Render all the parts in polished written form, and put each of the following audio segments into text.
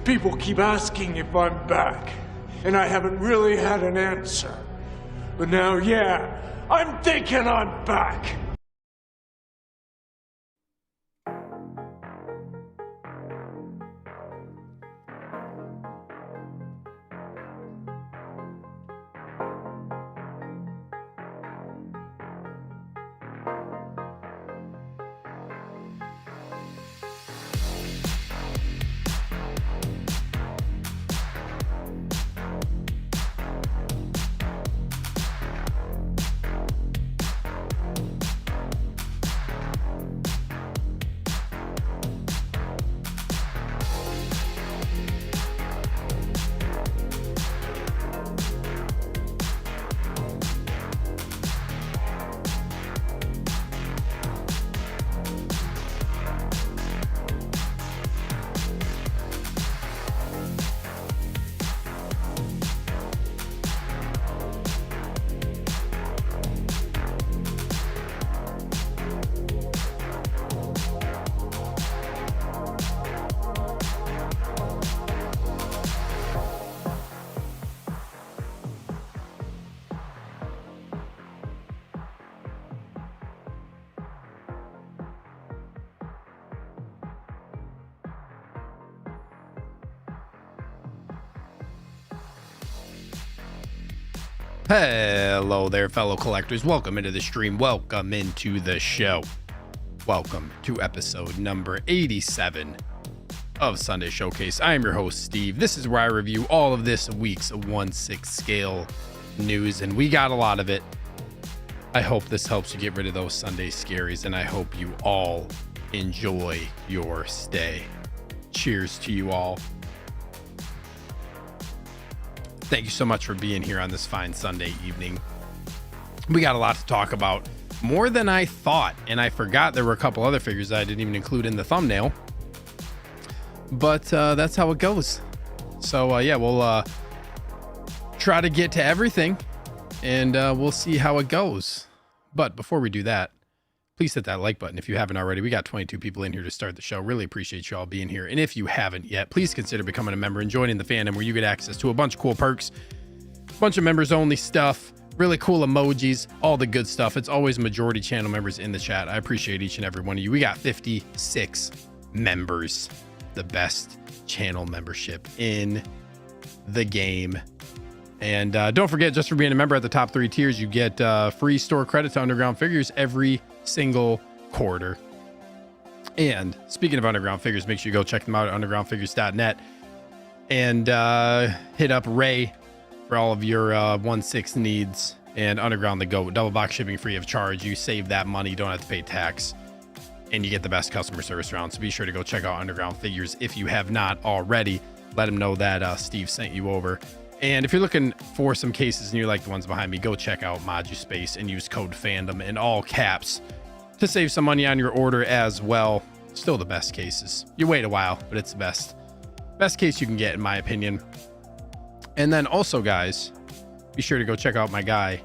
People keep asking if I'm back, and I haven't really had an answer. But now, yeah, I'm thinking I'm back. Hello there, fellow collectors. Welcome into the stream. Welcome into the show. Welcome to episode number 87 of Sunday Showcase. I am your host, Steve. This is where I review all of this week's 1/6 scale news, and we got a lot of it. I hope this helps you get rid of those Sunday scaries, and I hope you all enjoy your stay. Cheers to you all. Thank you so much for being here on this fine Sunday evening. We got a lot to talk about, more than I thought, and I forgot there were a couple other figures that I didn't even include in the thumbnail, but that's how it goes. So yeah, we'll try to get to everything, and we'll see how it goes. But before we do that, please hit that like button if you haven't already. We got 22 people in here to start the show. Really appreciate you all being here. And if you haven't yet, please consider becoming a member and joining the fandom, where you get access to a bunch of cool perks, a bunch of members only stuff, really cool emojis, all the good stuff. It's always majority channel members in the chat. I appreciate each and every one of you. We got 56 members, the best channel membership in the game. And don't forget, just for being a member at the top 3 tiers, you get free store credit to Underground Figures every single quarter. And speaking of Underground Figures, make sure you go check them out at undergroundfigures.net and hit up Ray for all of your 1/6 needs, and Underground the GOAT, double box shipping free of charge. You save that money, you don't have to pay tax, and you get the best customer service around. So be sure to go check out Underground Figures if you have not already. Let them know that Steve sent you over. And if you're looking for some cases and you like the ones behind me, go check out MODUSPACE and use code FANDOM in all caps to save some money on your order as well. Still the best cases. You wait a while, but it's the best case you can get, in my opinion. And then also, guys, be sure to go check out my guy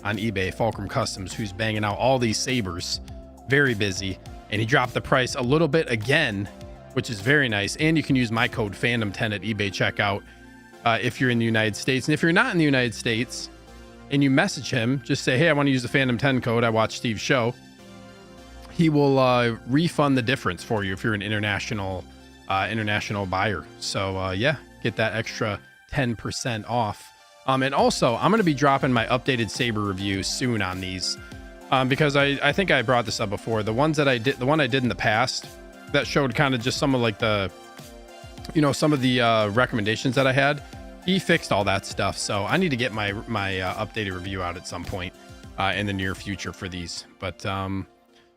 on eBay, FULCRUM Customs, who's banging out all these Sabers. Very busy, and he dropped the price a little bit again, which is very nice. And you can use my code FANDOM10 at eBay checkout if you're in the United States. And if you're not in the United States and you message him, just say, hey, I want to use the Fandom10 code. I watched Steve's show. He will refund the difference for you if you're an international buyer. So yeah, get that extra 10% off. And also, I'm going to be dropping my updated Saber review soon on these, because I think I brought this up before. The one I did in the past that showed kind of just some of like the, some of the recommendations that I had. He fixed all that stuff, so I need to get my updated review out at some point in the near future for these. But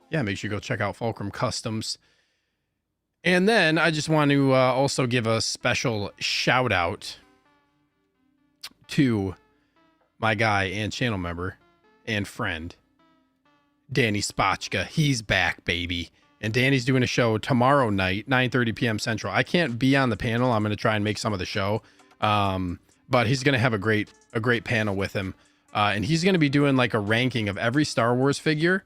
yeah, make sure you go check out FULCRUM Customs. And then I just want to also give a special shout out to my guy and channel member and friend, Danny Spotchka. He's back, baby. And Danny's doing a show tomorrow night, 9:30 p.m. Central. I can't be on the panel. I'm going to try and make some of the show. But he's going to have a great panel with him. And he's going to be doing like a ranking of every Star Wars figure,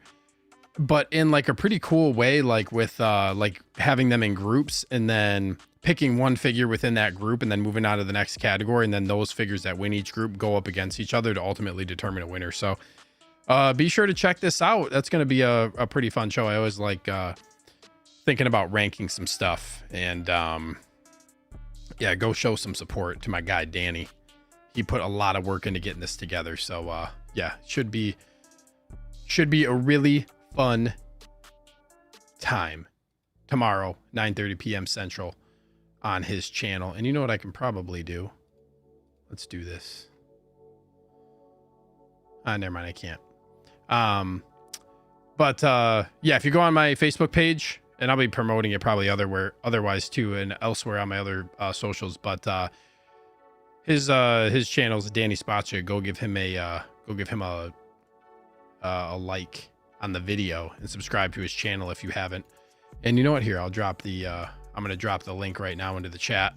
but in like a pretty cool way, like with like having them in groups and then picking one figure within that group and then moving on to the next category. And then those figures that win each group go up against each other to ultimately determine a winner. So be sure to check this out. That's going to be a pretty fun show. I always like thinking about ranking some stuff. And yeah, go show some support to my guy, Danny. He put a lot of work into getting this together. So yeah, should be a really fun time tomorrow, 9:30 p.m. Central on his channel. And you know what I can probably do? Let's do this. Never mind, I can't. But yeah, if you go on my Facebook page, and I'll be promoting it probably otherwise too, and elsewhere on my other socials, but his channel's Danny Spotcha. Go give him a like on the video and subscribe to his channel if you haven't. And you know what? Here, I'll drop the I'm going to drop the link right now into the chat.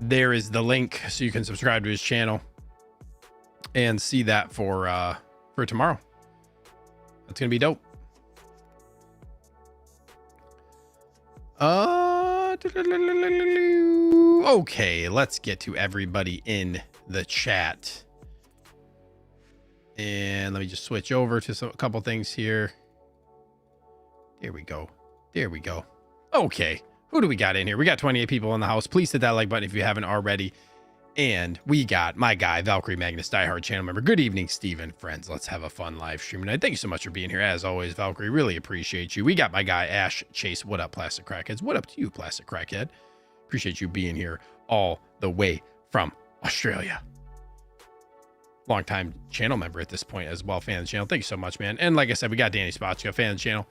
There is the link so you can subscribe to his channel and see that for tomorrow. That's going to be dope. Okay, let's get to everybody in the chat. And let me just switch over to a couple things here. There we go. There we go. Okay. Who do we got in here? We got 28 people in the house. Please hit that like button if you haven't already. And we got my guy, Valkyrie Magnus, diehard channel member. Good evening, Steven. Friends, let's have a fun live stream tonight. Thank you so much for being here. As always, Valkyrie, really appreciate you. We got my guy, Ash Chase. What up, Plastic Crackheads? What up to you, Plastic Crackhead? Appreciate you being here all the way from Australia. Longtime channel member at this point as well, fan of the channel. Thank you so much, man. And like I said, we got Danny Spotchka, fan of the channel.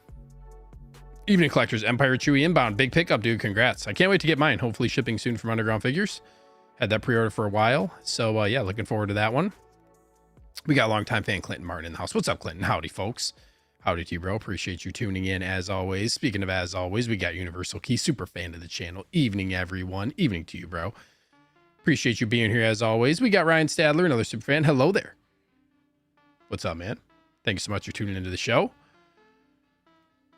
Evening Collectors, Empire Chewy inbound. Big pickup, dude. Congrats. I can't wait to get mine. Hopefully shipping soon from Underground Figures. Had that pre-order for a while. So yeah, looking forward to that one. We got longtime fan Clinton Martin in the house. What's up, Clinton? Howdy, folks. Howdy to you, bro. Appreciate you tuning in as always. Speaking of as always, we got Universal Key, super fan of the channel. Evening, everyone. Evening to you, bro. Appreciate you being here as always. We got Ryan Stadler, another super fan. Hello there. What's up, man? Thank you so much for tuning into the show.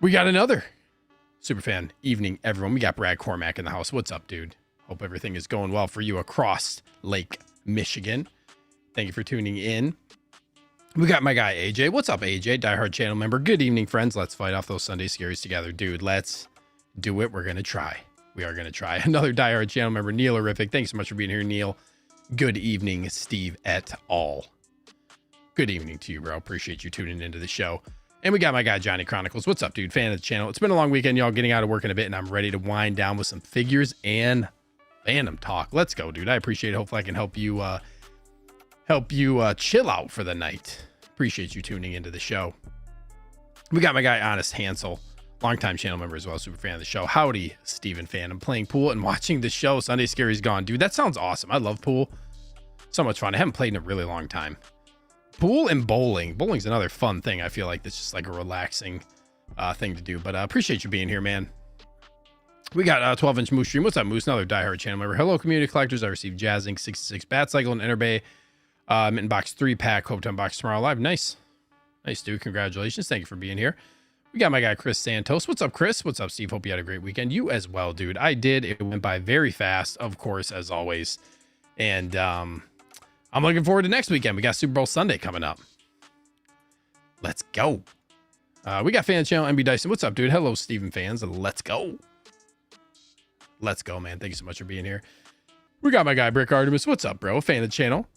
We got another super fan. Evening, everyone. We got Brad Cormack in the house. What's up, dude? Hope everything is going well for you across Lake Michigan. Thank you for tuning in. We got my guy, AJ. What's up, AJ? Diehard channel member. Good evening, friends. Let's fight off those Sunday scaries together. Dude, let's do it. We're going to try. We are going to try. Another diehard channel member, Neil Horrific. Thanks so much for being here, Neil. Good evening, Steve et al. Good evening to you, bro. Appreciate you tuning into the show. And we got my guy, Johnny Chronicles. What's up, dude? Fan of the channel. It's been a long weekend, y'all. Getting out of work in a bit, and I'm ready to wind down with some figures and Fandom talk. Let's go, dude. I appreciate it. Hopefully I can help you chill out for the night. Appreciate you tuning into the show. We got my guy, Honest Hansel, longtime channel member as well, super fan of the show. Howdy, Steven fan. I'm playing pool and watching the show. Sunday Scary's gone. Dude, that sounds awesome. I love pool. So much fun. I haven't played in a really long time. Pool and bowling. Bowling's another fun thing. I feel like that's just like a relaxing thing to do. But appreciate you being here, man. We got 12-inch Moose Stream. What's up, Moose? Another diehard channel member. Hello, community collectors. I received Jazzing 66 Bat Cycle and Interbay Mitten Box 3-pack. Hope to unbox tomorrow live. Nice. Nice, dude. Congratulations. Thank you for being here. We got my guy, Chris Santos. What's up, Chris? What's up, Steve? Hope you had a great weekend. You as well, dude. I did. It went by very fast, of course, as always. And I'm looking forward to next weekend. We got Super Bowl Sunday coming up. Let's go. We got fan channel, MB Dyson. What's up, dude? Hello, Steven fans. Let's go. Let's go, man. Thank you so much for being here. We got my guy, Brick Artemis. What's up, bro? Fan of the channel.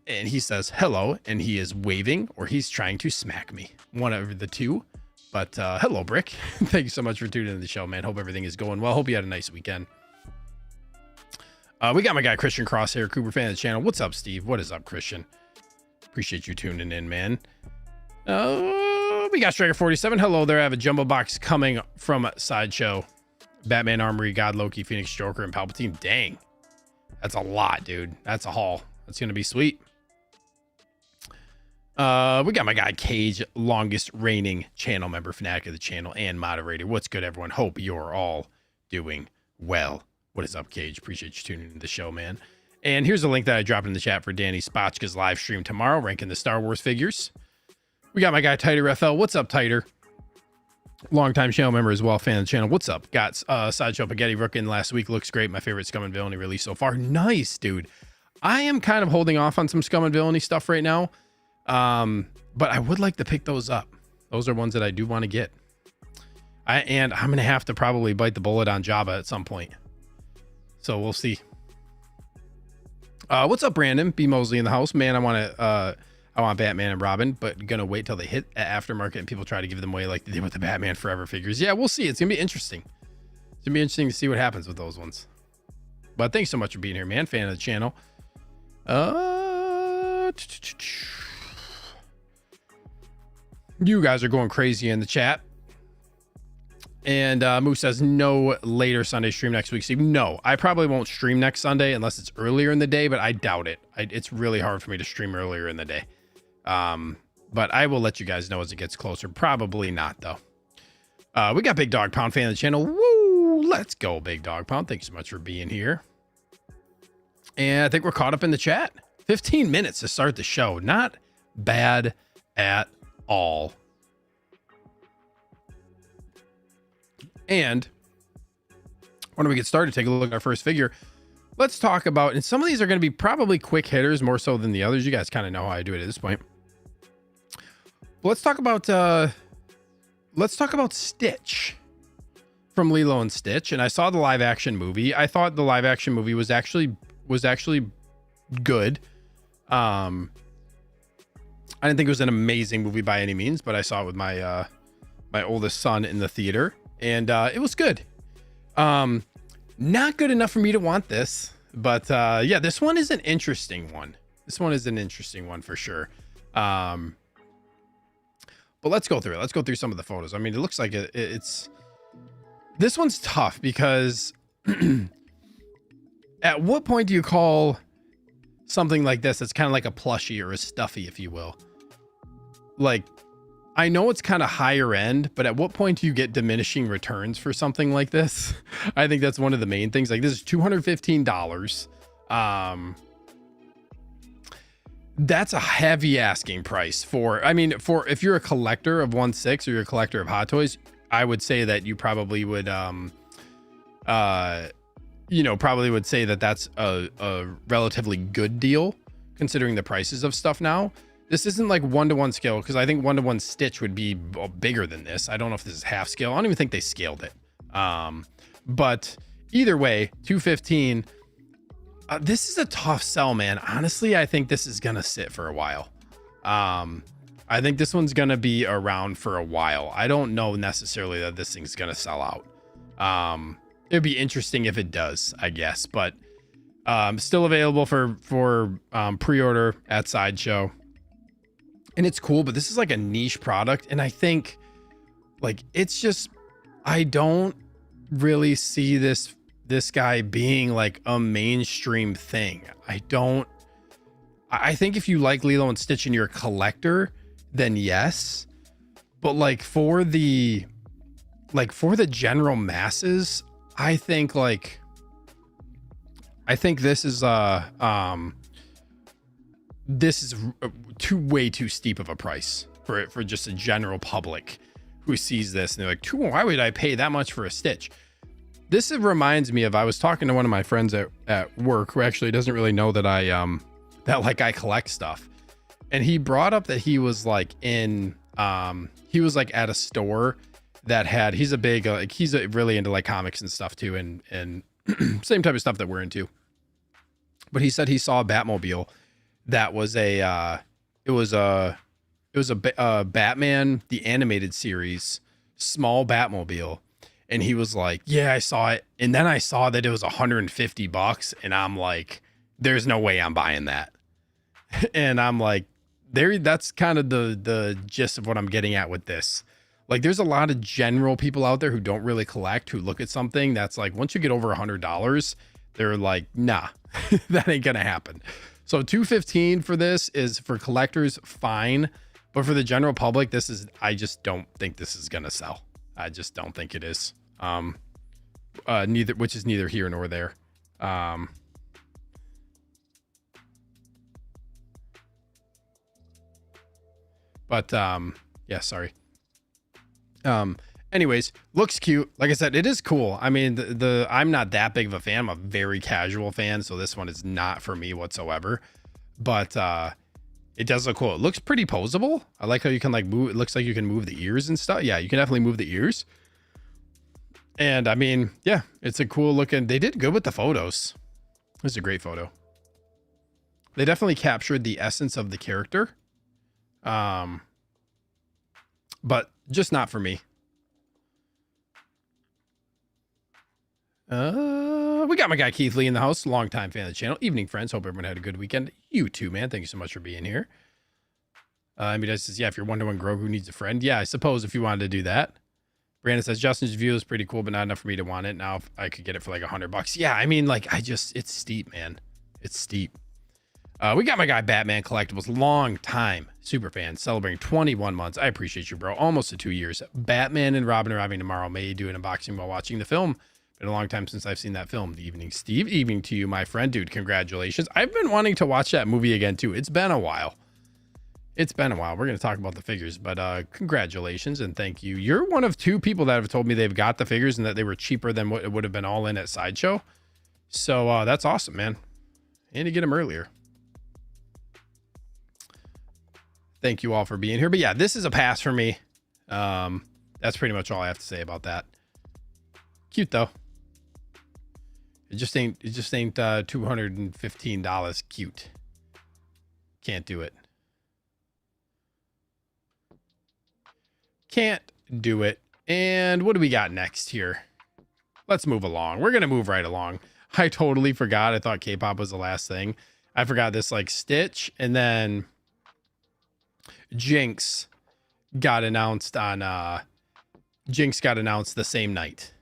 And he says hello, and he is waving, or he's trying to smack me. One of the two. But hello, Brick. Thank you so much for tuning into the show, man. Hope everything is going well. Hope you had a nice weekend. We got my guy, Christian Crosshair, Cooper fan of the channel. What's up, Steve? What is up, Christian? Appreciate you tuning in, man. We got Striker 47. Hello there. I have a jumbo box coming from Sideshow. Batman Armory, God Loki, Phoenix Joker, and Palpatine. Dang. That's a lot, dude. That's a haul. That's going to be sweet. We got my guy, Cage, longest reigning channel member, fanatic of the channel, and moderator. What's good, everyone? Hope you're all doing well. What is up, Cage? Appreciate you tuning into the show, man. And here's a link that I dropped in the chat for Danny Spotchka's live stream tomorrow, ranking the Star Wars figures. We got my guy, Titer FL. What's up, Titer? Longtime channel member as well, fan of the channel. What's up? Got Sideshow Spaghetti Rook in last week. Looks great. My favorite Scum and Villainy release so far. Nice, dude. I am kind of holding off on some Scum and Villainy stuff right now. But I would like to pick those up. Those are ones that I do want to get. And I'm going to have to probably bite the bullet on Java at some point. So we'll see. What's up, Brandon? B. Mosley in the house. Man, I want Batman and Robin, but gonna wait till they hit aftermarket and people try to give them away like they did with the Batman Forever figures. Yeah, we'll see. It's gonna be interesting. It's gonna be interesting to see what happens with those ones. But thanks so much for being here, man. Fan of the channel. You guys are going crazy in the chat. And Moose says no later Sunday stream next week. Steve, no, I probably won't stream next Sunday unless it's earlier in the day, but I doubt it. It's really hard for me to stream earlier in the day. But I will let you guys know as it gets closer. Probably not, though. We got Big Dog Pound, fan of the channel. Woo! Let's go, Big Dog Pound. Thanks so much for being here. And I think we're caught up in the chat. 15 minutes to start the show. Not bad at all. And why don't we get started? Take a look at our first figure. Let's talk about, and some of these are going to be probably quick hitters more so than the others. You guys kind of know how I do it at this point. But let's talk about Stitch from Lilo and Stitch. And I saw the live action movie. I thought the live action movie was actually good. I didn't think it was an amazing movie by any means, but I saw it with my my oldest son in the theater. And it was good. Not good enough for me to want this, but yeah, this one is an interesting one. This one is an interesting one for sure. But let's go through it. Let's go through some of the photos. I mean, it looks like it's this one's tough because at what point do you call something like this? It's kind of like a plushie or a stuffy, if you will. Like, I know it's kind of higher end, but at what point do you get diminishing returns for something like this? I think that's one of the main things. Like, this is $215. That's a heavy asking price for, I mean, for if you're a collector of 1/6 or you're a collector of Hot Toys, I would say that you probably would, probably would say that that's a relatively good deal considering the prices of stuff now. This isn't like 1-to-1 scale, because I think 1-to-1 Stitch would be bigger than this. I don't know if this is half scale. I don't even think they scaled it. But either way, $215. This is a tough sell, man. Honestly, I think this is gonna sit for a while. I think this one's gonna be around for a while. I don't know necessarily that this thing's gonna sell out. It'd be interesting if it does, I guess. But still available for pre-order at Sideshow. And it's cool, but this is like a niche product. And I think like, it's just, I don't really see this guy being like a mainstream thing. I think if you like Lilo and Stitch and you're a collector, then yes. But like for the general masses, I think this is way too steep of a price for just a general public who sees this and they're like, why would I pay that much for a Stitch? This reminds me of, I was talking to one of my friends at work who actually doesn't really know that I collect stuff. And he brought up that he was like he was like at a store that had, he's really into like comics and stuff too. And same type of stuff that we're into. But he said he saw a Batmobile that was a Batman, the animated series, small Batmobile. And he was like, yeah, I saw it. And then I saw that it was $150. And I'm like, there's no way I'm buying that. And I'm like, that's kind of the gist of what I'm getting at with this. Like, there's a lot of general people out there who don't really collect, who look at something that's like, once you get over $100, they're like, nah, that ain't gonna happen. So $215 for this is, for collectors, fine. But for the general public, I just don't think this is gonna sell. I just don't think it is. Which is neither here nor there. Yeah, sorry. anyways, looks cute. Like I said, it is cool. I mean, I'm not that big of a fan. I'm a very casual fan, so this one is not for me whatsoever. But it does look cool. It looks pretty posable. I like how you can like move. It looks like you can move the ears and stuff. Yeah, you can definitely move the ears. And I mean, yeah, it's a cool looking. They did good with the photos. This is a great photo. They definitely captured the essence of the character. But just not for me. We got my guy Keith Lee in the house, longtime fan of the channel. Evening, friends. Hope everyone had a good weekend. You too, man. Thank you so much for being here. Emojis says, yeah, if you're wondering when Grogu needs a friend, yeah, I suppose if you wanted to do that. Brandon says, Justin's view is pretty cool, but not enough for me to want it. Now if I could get it for like $100. Yeah, I mean, like, it's steep, man. It's steep. We got my guy Batman Collectibles, long time super fan, celebrating 21 months. I appreciate you, bro. Almost to 2 years. Batman and Robin arriving tomorrow. May do an unboxing while watching the film. Been a long time since I've seen that film. The evening, Steve. Evening to you, my friend. Dude, congratulations. I've been wanting to watch that movie again, too. It's been a while. It's been a while. We're going to talk about the figures, but congratulations and thank you. You're one of 2 people that have told me they've got the figures and that they were cheaper than what it would have been all in at Sideshow. So that's awesome, man. And to get them earlier. Thank you all for being here. But yeah, this is a pass for me. That's pretty much all I have to say about that. Cute though. It just ain't $215 cute. Can't do it. Can't do it. And what do we got next here? Let's move along. We're gonna move right along. I totally forgot. I thought K-pop was the last thing. I forgot this like Stitch, and then Jinx got announced on Jinx got announced the same night.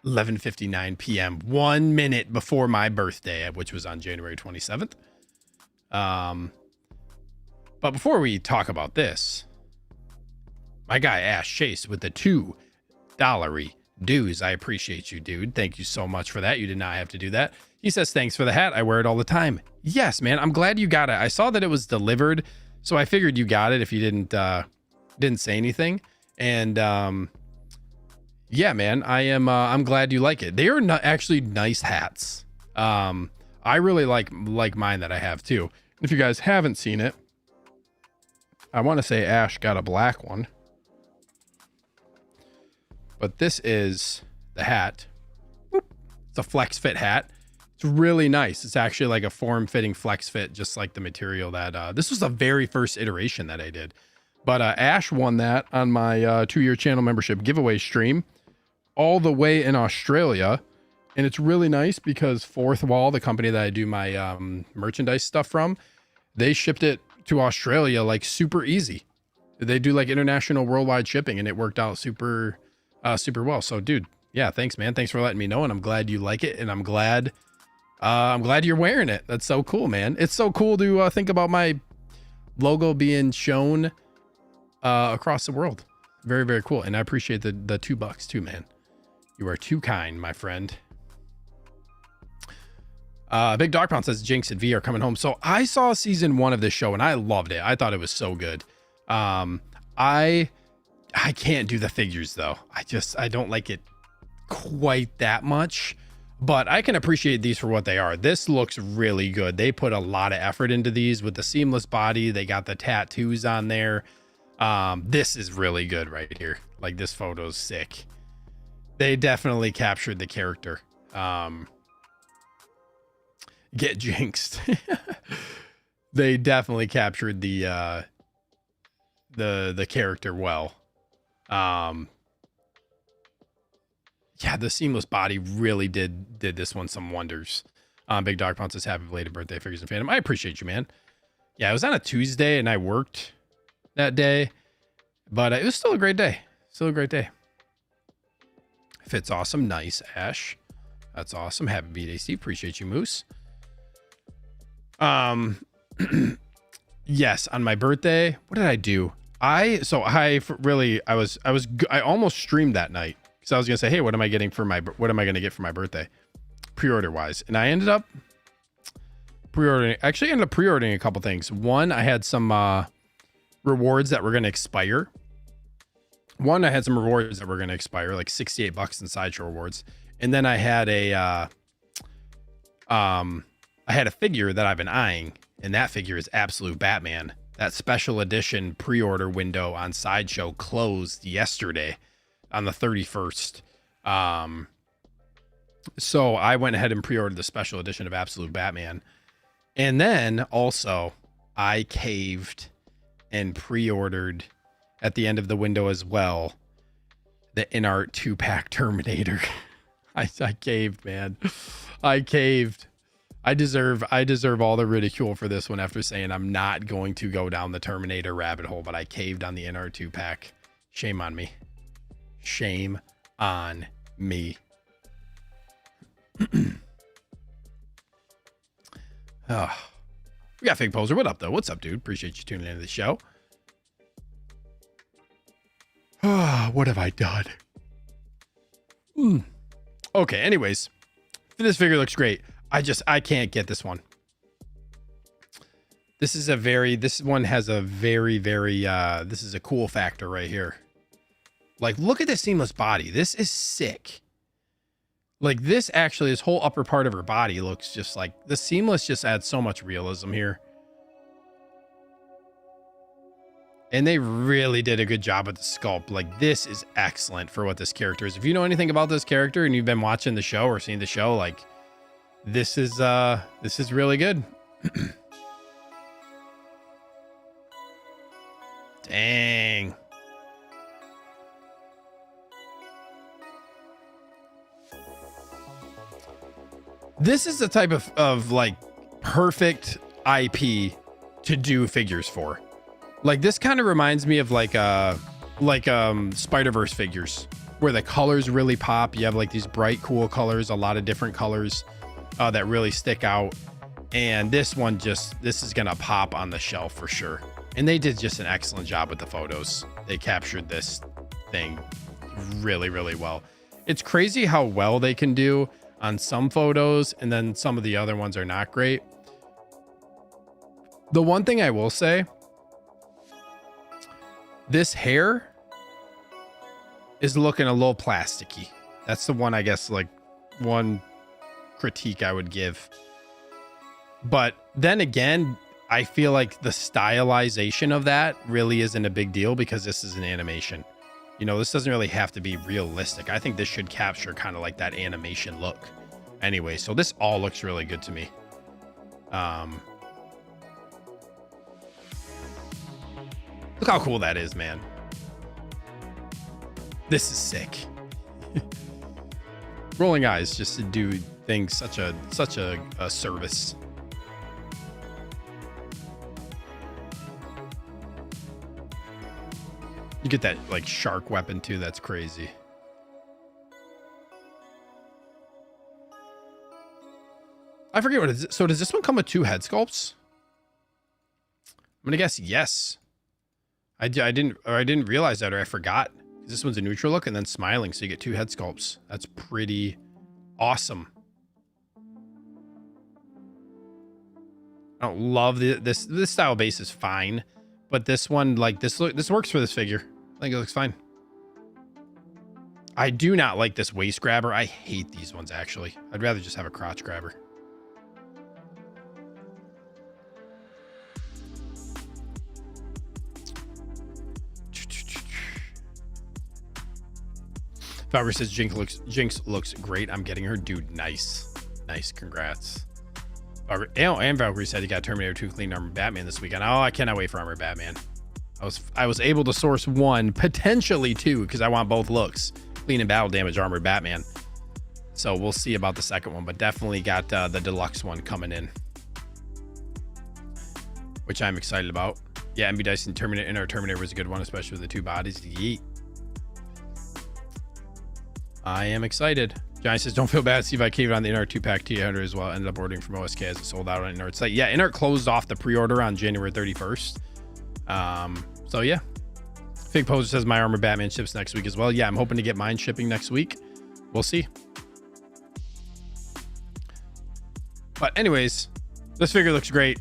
11:59 p.m. 1 minute before my birthday, which was on January 27th. But before we talk about this, my guy Ash Chase with the $2 dues. I appreciate you, dude. Thank you so much for that. You did not have to do that. He says, thanks for the hat. I wear it all the time. Yes, man. I'm glad you got it. I saw that it was delivered, so I figured you got it if you didn't say anything. And yeah, man, I'm glad you like it. They are not actually nice hats. I really like mine that I have too. If you guys haven't seen it, I want to say Ash got a black one. But this is the hat. It's a flex fit hat. It's really nice. It's actually like a form-fitting flex fit, just like the material that this was the very first iteration that I did. But Ash won that on my 2-year channel membership giveaway stream all the way in Australia. And it's really nice because Fourth Wall, the company that I do my merchandise stuff from, they shipped it to Australia like super easy. They do like international worldwide shipping, and it worked out super well. So dude, yeah, thanks, man. Thanks for letting me know, and I'm glad you like it, and I'm glad you're wearing it. That's so cool, man. It's so cool to think about my logo being shown across the world. Very, very cool. And I appreciate the $2 too, man. You are too kind, my friend. Big Dog Pound says Jinx and V are coming home. So I saw season 1 of this show and I loved it. I thought it was so good. I can't do the figures though. I don't like it quite that much, but I can appreciate these for what they are. This looks really good. They put a lot of effort into these with the seamless body. They got the tattoos on there. This is really good right here. Like, this photo's sick. They definitely captured the character. Get jinxed. They definitely captured the character well. Yeah, the seamless body really did this one some wonders. Big Dog Pound says happy belated birthday, figures and fandom. I appreciate you, man. Yeah, it was on a Tuesday and I worked that day, but it was still a great day. Still a great day. Fits awesome. Nice, Ash. That's awesome. Happy B-Day, Steve. Appreciate you, Moose. Yes, on my birthday, what did I do? I almost streamed that night because I was gonna say, hey, what am I gonna get for my birthday, pre-order wise? And I ended up pre-ordering a couple things. One, I had some rewards that were gonna expire One, I had some rewards that were going to expire, like $68 in sideshow rewards. And then I had a figure that I've been eyeing, and that figure is Absolute Batman. That special edition pre-order window on Sideshow closed yesterday on the 31st. So I went ahead and pre-ordered the special edition of Absolute Batman. And then also I caved and pre-ordered at the end of the window as well the InArt 2-pack Terminator. I caved, man. I caved. I deserve all the ridicule for this one after saying I'm not going to go down the Terminator rabbit hole, but I caved on the InArt 2-pack. Shame on me. Shame on me. Oh, we got Fake Poser. What up, though? What's up, dude? Appreciate you tuning into the show. What have I done? Okay, anyways. This figure looks great. I can't get this one. This one has a very, this is a cool factor right here. Like, look at this seamless body. This is sick. Like, this whole upper part of her body looks just like, the seamless just adds so much realism here. And they really did a good job with the sculpt. Like, this is excellent for what this character is. If you know anything about this character and you've been watching the show or seen the show, like, this is really good. Dang. This is the type of like perfect IP to do figures for. Like, this kind of reminds me of Spider-Verse figures where the colors really pop. You have like these bright, cool colors, a lot of different colors that really stick out. And this one this is going to pop on the shelf for sure. And they did just an excellent job with the photos. They captured this thing really, really well. It's crazy how well they can do on some photos, and then some of the other ones are not great. The one thing I will say, this hair is looking a little plasticky. That's the one, I guess, like one critique I would give. But then again, I feel like the stylization of that really isn't a big deal because this is an animation. You know, this doesn't really have to be realistic. I think this should capture kind of like that animation look. Anyway, so this all looks really good to me. Look how cool that is, man. This is sick. Rolling eyes just to do things such a service. You get that like shark weapon too. That's crazy. I forget what it is. So does this one come with 2 head sculpts? I'm gonna guess yes. I didn't realize that, or I forgot. This one's a neutral look and then smiling, so you get 2 head sculpts. That's pretty awesome. I don't love this style base is fine, but this one, like this works for this figure. I think it looks fine. I do not like this waist grabber. I hate these ones, actually. I'd rather just have a crotch grabber. Valkyrie says Jinx looks great. I'm getting her. Dude, nice. Nice, congrats. And Valkyrie said he got Terminator 2 clean Armored Batman this weekend. Oh, I cannot wait for Armored Batman. I was able to source 1, potentially 2, because I want both looks. Clean and battle damage Armored Batman. So we'll see about the second one, but definitely got the deluxe one coming in, which I'm excited about. Yeah, MB Dyson Terminator was a good one, especially with the 2 bodies. Yeet. I am excited. Johnny says, don't feel bad, Steve. I caved on the InArt 2-pack T800 as well. Ended up ordering from OSK as it sold out on InArt site. Yeah, InArt closed off the pre-order on January 31st. So yeah. Fig Poser says my Armored Batman ships next week as well. Yeah, I'm hoping to get mine shipping next week. We'll see. But anyways, this figure looks great.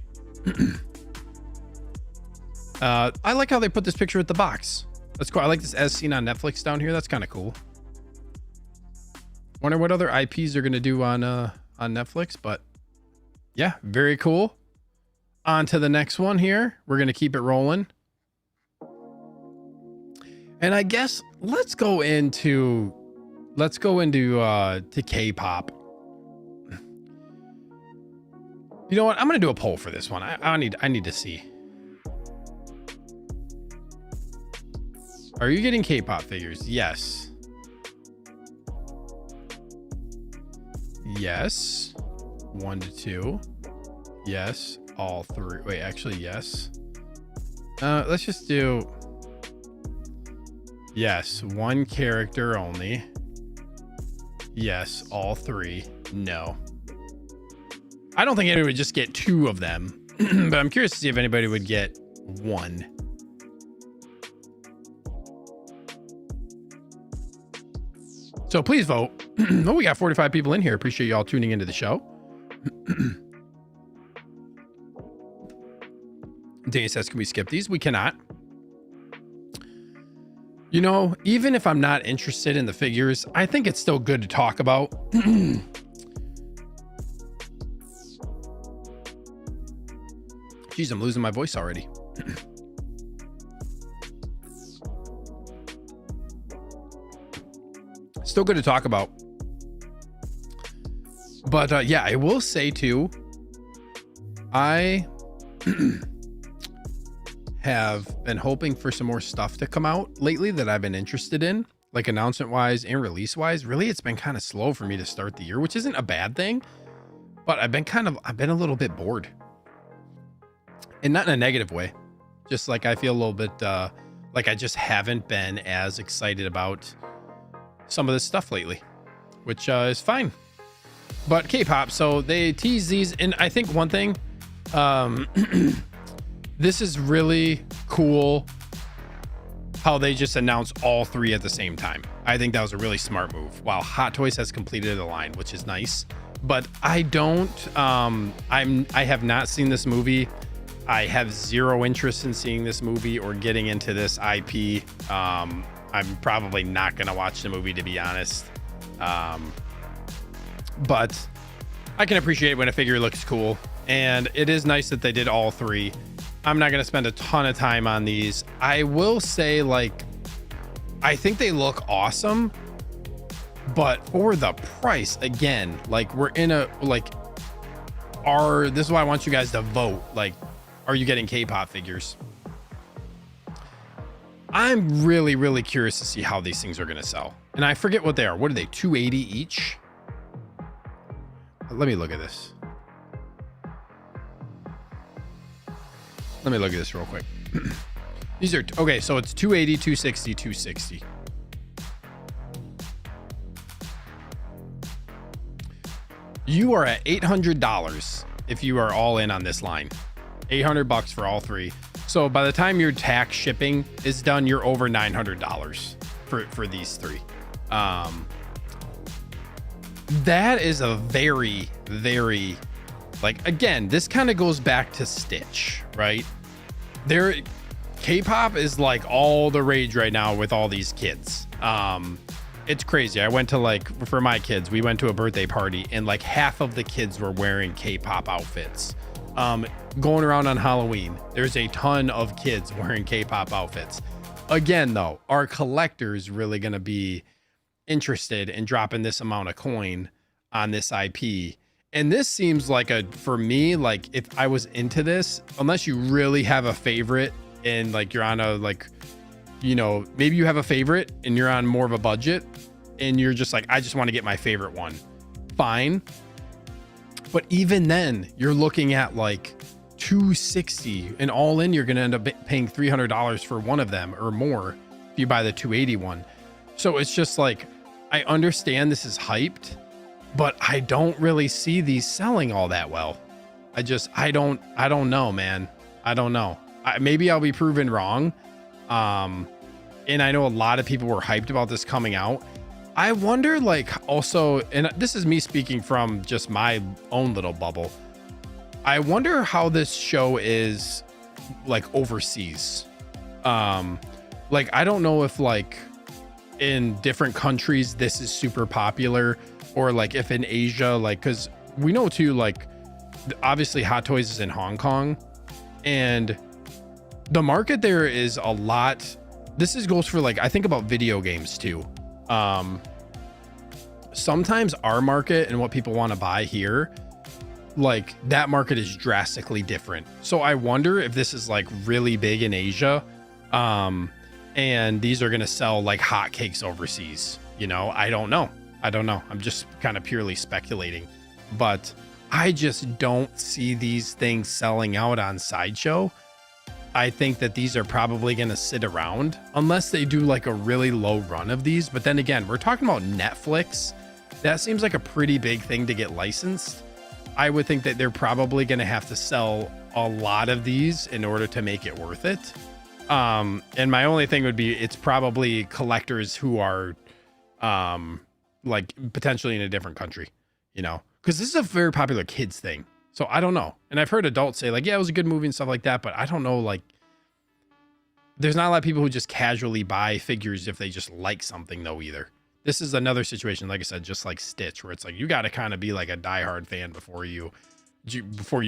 I like how they put this picture with the box. That's cool. I like this as seen on Netflix down here. That's kind of cool. Wonder what other IPs are going to do on Netflix, but yeah, very cool. On to the next one here. We're going to keep it rolling. And I guess let's go into to K-pop. You know what? I'm going to do a poll for this one. I need to see. Are you getting K-pop figures? Yes. Yes. 1 to 2. Yes. All 3. Wait, actually, yes. Let's just do yes. 1 character only. Yes. All 3. No. I don't think anybody would just get 2 of them, but I'm curious to see if anybody would get 1. So please vote. Oh, we got 45 people in here. Appreciate y'all tuning into the show. Danny says, can we skip these? We cannot. You know, even if I'm not interested in the figures, I think it's still good to talk about. Jeez, I'm losing my voice already. Still good to talk about. But yeah, I will say too, I have been hoping for some more stuff to come out lately that I've been interested in, like announcement wise and release wise. Really, it's been kind of slow for me to start the year, which isn't a bad thing, but I've been a little bit bored, and not in a negative way. Just like I feel a little bit like I just haven't been as excited about some of this stuff lately, which is fine. But K-pop, so they tease these, and I think one thing, this is really cool how they just announced all 3 at the same time. I think that was a really smart move. While Hot Toys has completed the line, which is nice, but I have not seen this movie. I have zero interest in seeing this movie or getting into this IP. I'm probably not going to watch the movie, to be honest. But I can appreciate when a figure looks cool, and it is nice that they did all 3. I'm not going to spend a ton of time on these. I will say, like, I think they look awesome, but for the price, again, like, we're in a, like, this is why I want you guys to vote. Like, are you getting K-pop figures? I'm really, really curious to see how these things are going to sell. And I forget what they are. What are they? $280 each? Let me look at this. Let me look at this real quick. These are, okay, so it's $280, $260, $260. You are at $800 if you are all in on this line. $800 for all 3. So by the time your tax shipping is done, you're over $900 for these 3. That is a very, very, like, again, this kind of goes back to Stitch, right? K-pop is like all the rage right now with all these kids. It's crazy. I went to, like, for my kids, we went to a birthday party and like half of the kids were wearing K-pop outfits. Going around on Halloween, there's a ton of kids wearing K-pop outfits. Again, though, are collectors really going to be interested in dropping this amount of coin on this IP? And this seems like for me, like, if I was into this, unless you really have a favorite and like you're on a, like, you know, maybe you have a favorite and you're on more of a budget and you're just like, I just want to get my favorite one. Fine. But even then, you're looking at like $260, and all in, you're going to end up paying $300 for one of them or more if you buy the 280 one. So it's just like, I understand this is hyped, but I don't really see these selling all that well. I don't know, man. I don't know. Maybe I'll be proven wrong. And I know a lot of people were hyped about this coming out. I wonder, like, also, and this is me speaking from just my own little bubble, I wonder how this show is like overseas. Like, I don't know if like in different countries this is super popular, or like if in Asia, like, because we know too, like obviously Hot Toys is in Hong Kong, and the market there is a lot. This is goes for like, I think about video games too. Sometimes our market and what people want to buy here, like that market is drastically different. So I wonder if this is like really big in Asia, and these are going to sell like hotcakes overseas. You know, I don't know. I'm just kind of purely speculating, but I just don't see these things selling out on Sideshow. I think that these are probably going to sit around unless they do like a really low run of these. But then again, we're talking about Netflix. That seems like a pretty big thing to get licensed. I would think that they're probably going to have to sell a lot of these in order to make it worth it. And my only thing would be, it's probably collectors who are, like potentially in a different country, you know, because this is a very popular kids thing. So I don't know. And I've heard adults say like, yeah, it was a good movie and stuff like that, but I don't know, like there's not a lot of people who just casually buy figures if they just like something though either. This is another situation, like I said, just like Stitch, where it's like, you got to kind of be like a diehard fan before you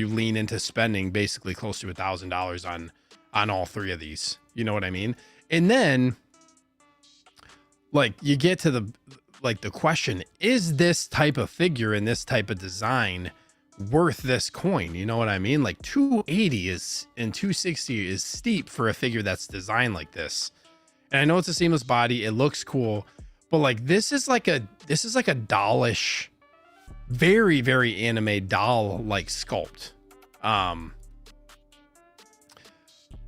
lean into spending basically close to $1,000 on all three of these. You know what I mean? And then like you get to the question, is this type of figure and this type of design worth this coin? You know what I mean? Like 280 is and 260 is steep for a figure that's designed like this. And I know it's a seamless body, it looks cool, but like this is like a dollish, very, very anime doll like sculpt.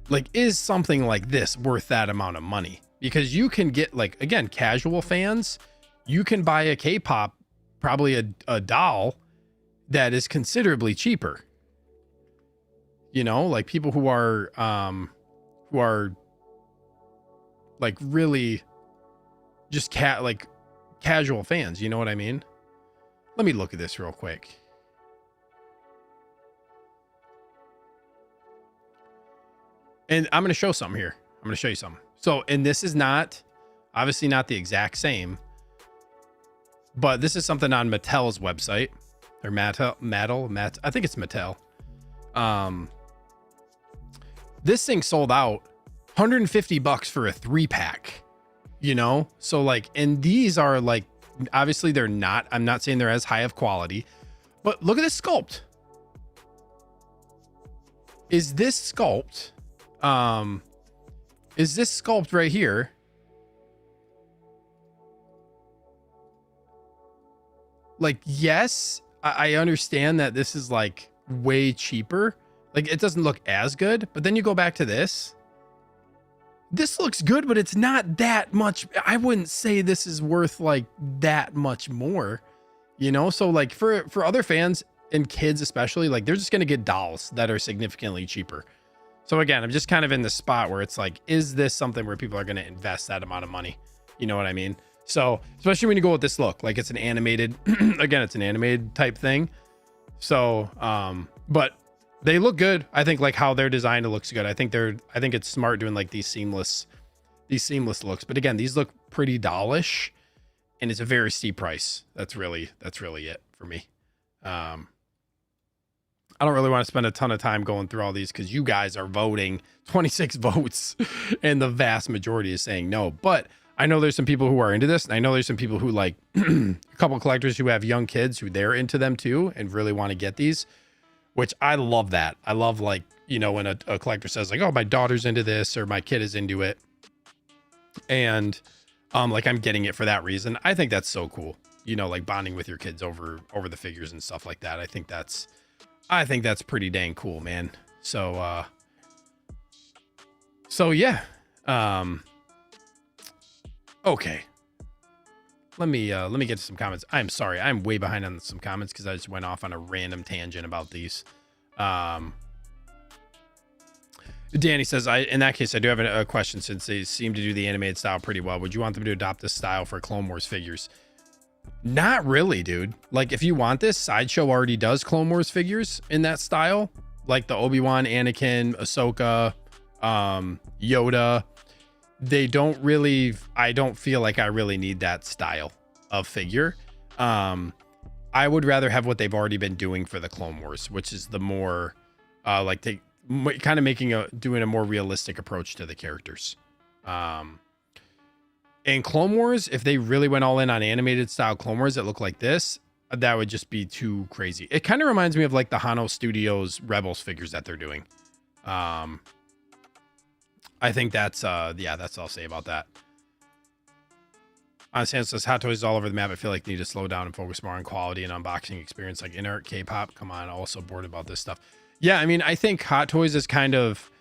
Like, is something like this worth that amount of money? Because you can get, like, again, casual fans, you can buy a K-pop, probably a doll that is considerably cheaper. You know, like people who are like really just casual fans. You know what I mean? Let me look at this real quick. And I'm going to show something here. I'm going to show you something. So, and this is obviously not the exact same, but this is something on Mattel's website, or Mattel. I think it's Mattel. This thing sold out $150 for a 3-pack, you know? So like, and these are like, obviously they're not, I'm not saying they're as high of quality, but look at this sculpt. Is this sculpt right here? Like, yes, I understand that this is like way cheaper. Like it doesn't look as good, but then you go back to this. This looks good, but it's not that much. I wouldn't say this is worth like that much more, you know? So like for other fans and kids, especially, like they're just going to get dolls that are significantly cheaper. So again, I'm just kind of in the spot where it's like, is this something where people are going to invest that amount of money? You know what I mean? So especially when you go with this look, like it's an animated, again, it's an animated type thing. So, but they look good. I think like how they're designed, it looks good. I think it's smart doing like these seamless looks. But again, these look pretty dollish, and it's a very steep price. That's really it for me. I don't really want to spend a ton of time going through all these because you guys are voting 26 votes and the vast majority is saying no. But I know there's some people who are into this, and I know there's some people who like a couple of collectors who have young kids who they're into them too and really want to get these, which I love that. I love, like, you know, when a collector says like, oh, my daughter's into this or my kid is into it. And like I'm getting it for that reason. I think that's so cool. You know, like bonding with your kids over the figures and stuff like that. I think that's pretty dang cool, man. So yeah. Okay. Let me get to some comments. I'm sorry. I'm way behind on some comments because I just went off on a random tangent about these. Danny says, in that case, I do have a question since they seem to do the animated style pretty well. Would you want them to adopt this style for Clone Wars figures? Not really, dude. Like, if you want this, Sideshow already does Clone Wars figures in that style. Like the Obi-Wan, Anakin, Ahsoka, Yoda. they don't really, I don't feel like I really need that style of figure. I would rather have what they've already been doing for the Clone Wars, which is the more like they kind of doing a more realistic approach to the characters. In Clone Wars, if they really went all in on animated style Clone Wars that look like this, that would just be too crazy. It kind of reminds me of like the Hano Studios Rebels figures that they're doing. I think that's that's all I'll say about that. Sam says Hot Toys is all over the map. I feel like they need to slow down and focus more on quality and unboxing experience like in-art K-pop. Come on, also bored about this stuff. Yeah, I mean, I think Hot Toys is kind of,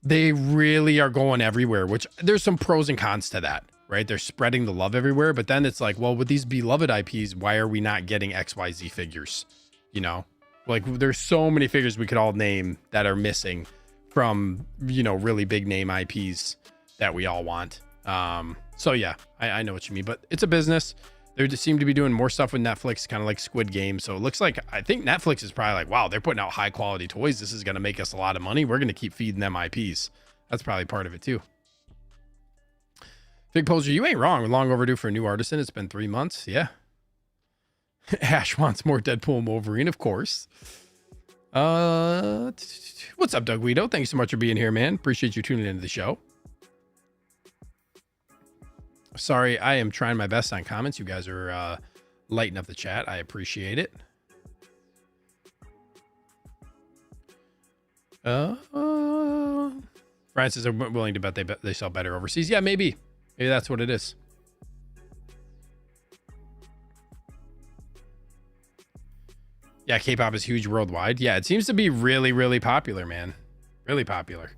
they really are going everywhere, which there's some pros and cons to that, right? They're spreading the love everywhere, but then it's like, well, with these beloved IPs, why are we not getting XYZ figures? You know, like there's so many figures we could all name that are missing from, you know, really big name IPs that we all want. So yeah, I know what you mean, but it's a business. They just seem to be doing more stuff with Netflix, kind of like Squid Game. So it looks like, I think Netflix is probably like, wow, they're putting out high quality toys. This is going to make us a lot of money. We're going to keep feeding them IPs. That's probably part of it too. Fig Poser, you ain't wrong. We're long overdue for a new artisan. It's been 3 months. Yeah. Ash wants more Deadpool and Wolverine, of course. What's up, Doug Guido? Thanks so much for being here, man. Appreciate you tuning into the show. Sorry, I am trying my best on comments. You guys are lighting up the chat. I appreciate it. Francis are willing to bet they sell better overseas. Yeah, maybe that's what it is. Yeah, K-pop is huge worldwide. Yeah, it seems to be really, really popular, man. Really popular.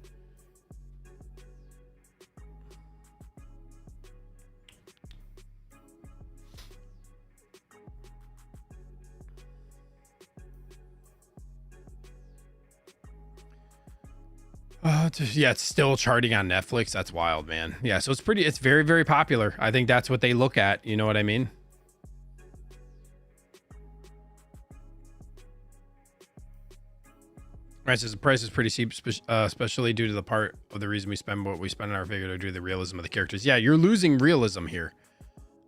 Yeah, it's still charting on Netflix. That's wild, man. Yeah, so it's very, very popular. I think that's what they look at. You know what I mean? Right, so the price is pretty steep, especially due to the part of the reason we spend what we spend on our figure to do the realism of the characters. Yeah, you're losing realism here.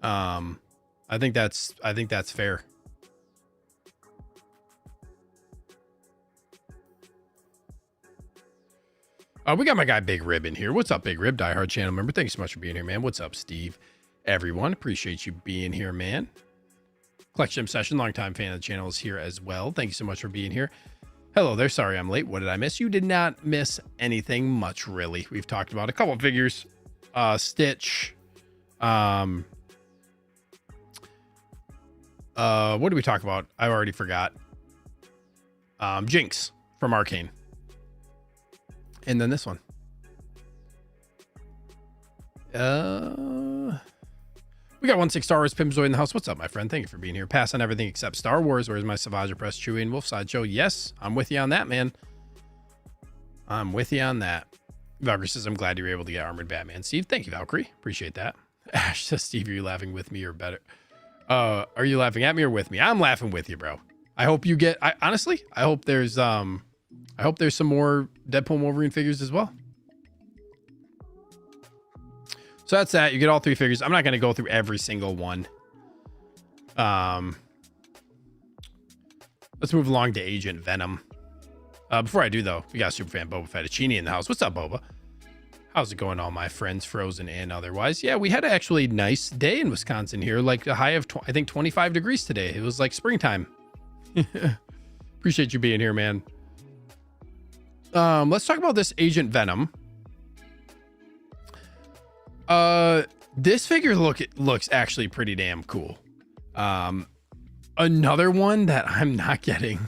I think that's fair. We got my guy Big Rib in here. What's up, Big Rib? Diehard channel member. Thanks so much for being here, man. What's up, Steve? Everyone, appreciate you being here, man. Collection Obsession, longtime fan of the channel, is here as well. Thank you so much for being here. Hello there. Sorry I'm late. What did I miss? You did not miss anything much, really. We've talked about a couple of figures. Stitch. What did we talk about? I already forgot. Jinx from Arcane. And then this one. We got 16 Star Wars Pimzoid in the house. What's up, my friend? Thank you for being here. Pass on everything except Star Wars. Where's my Savage Press, Chewie, and Wolf Sideshow? Yes, I'm with you on that, man. I'm with you on that. Valkyrie says, I'm glad you were able to get Armored Batman. Steve, thank you, Valkyrie. Appreciate that. Ash says, Steve, are you laughing with me or better? Are you laughing at me or with me? I'm laughing with you, bro. I hope you get, honestly, I hope there's some more Deadpool and Wolverine figures as well. So that's that. You get all 3 figures. I'm not going to go through every single one. Let's move along to Agent Venom. Before I do, though, we got Superfan Boba Fettuccine in the house. What's up, Boba? How's it going, all my friends, frozen and otherwise? Yeah, we had an actually nice day in Wisconsin here. Like a high of, I think, 25 degrees today. It was like springtime. Appreciate you being here, man. Let's talk about this Agent Venom. This figure looks actually pretty damn cool. Another one that I'm not getting.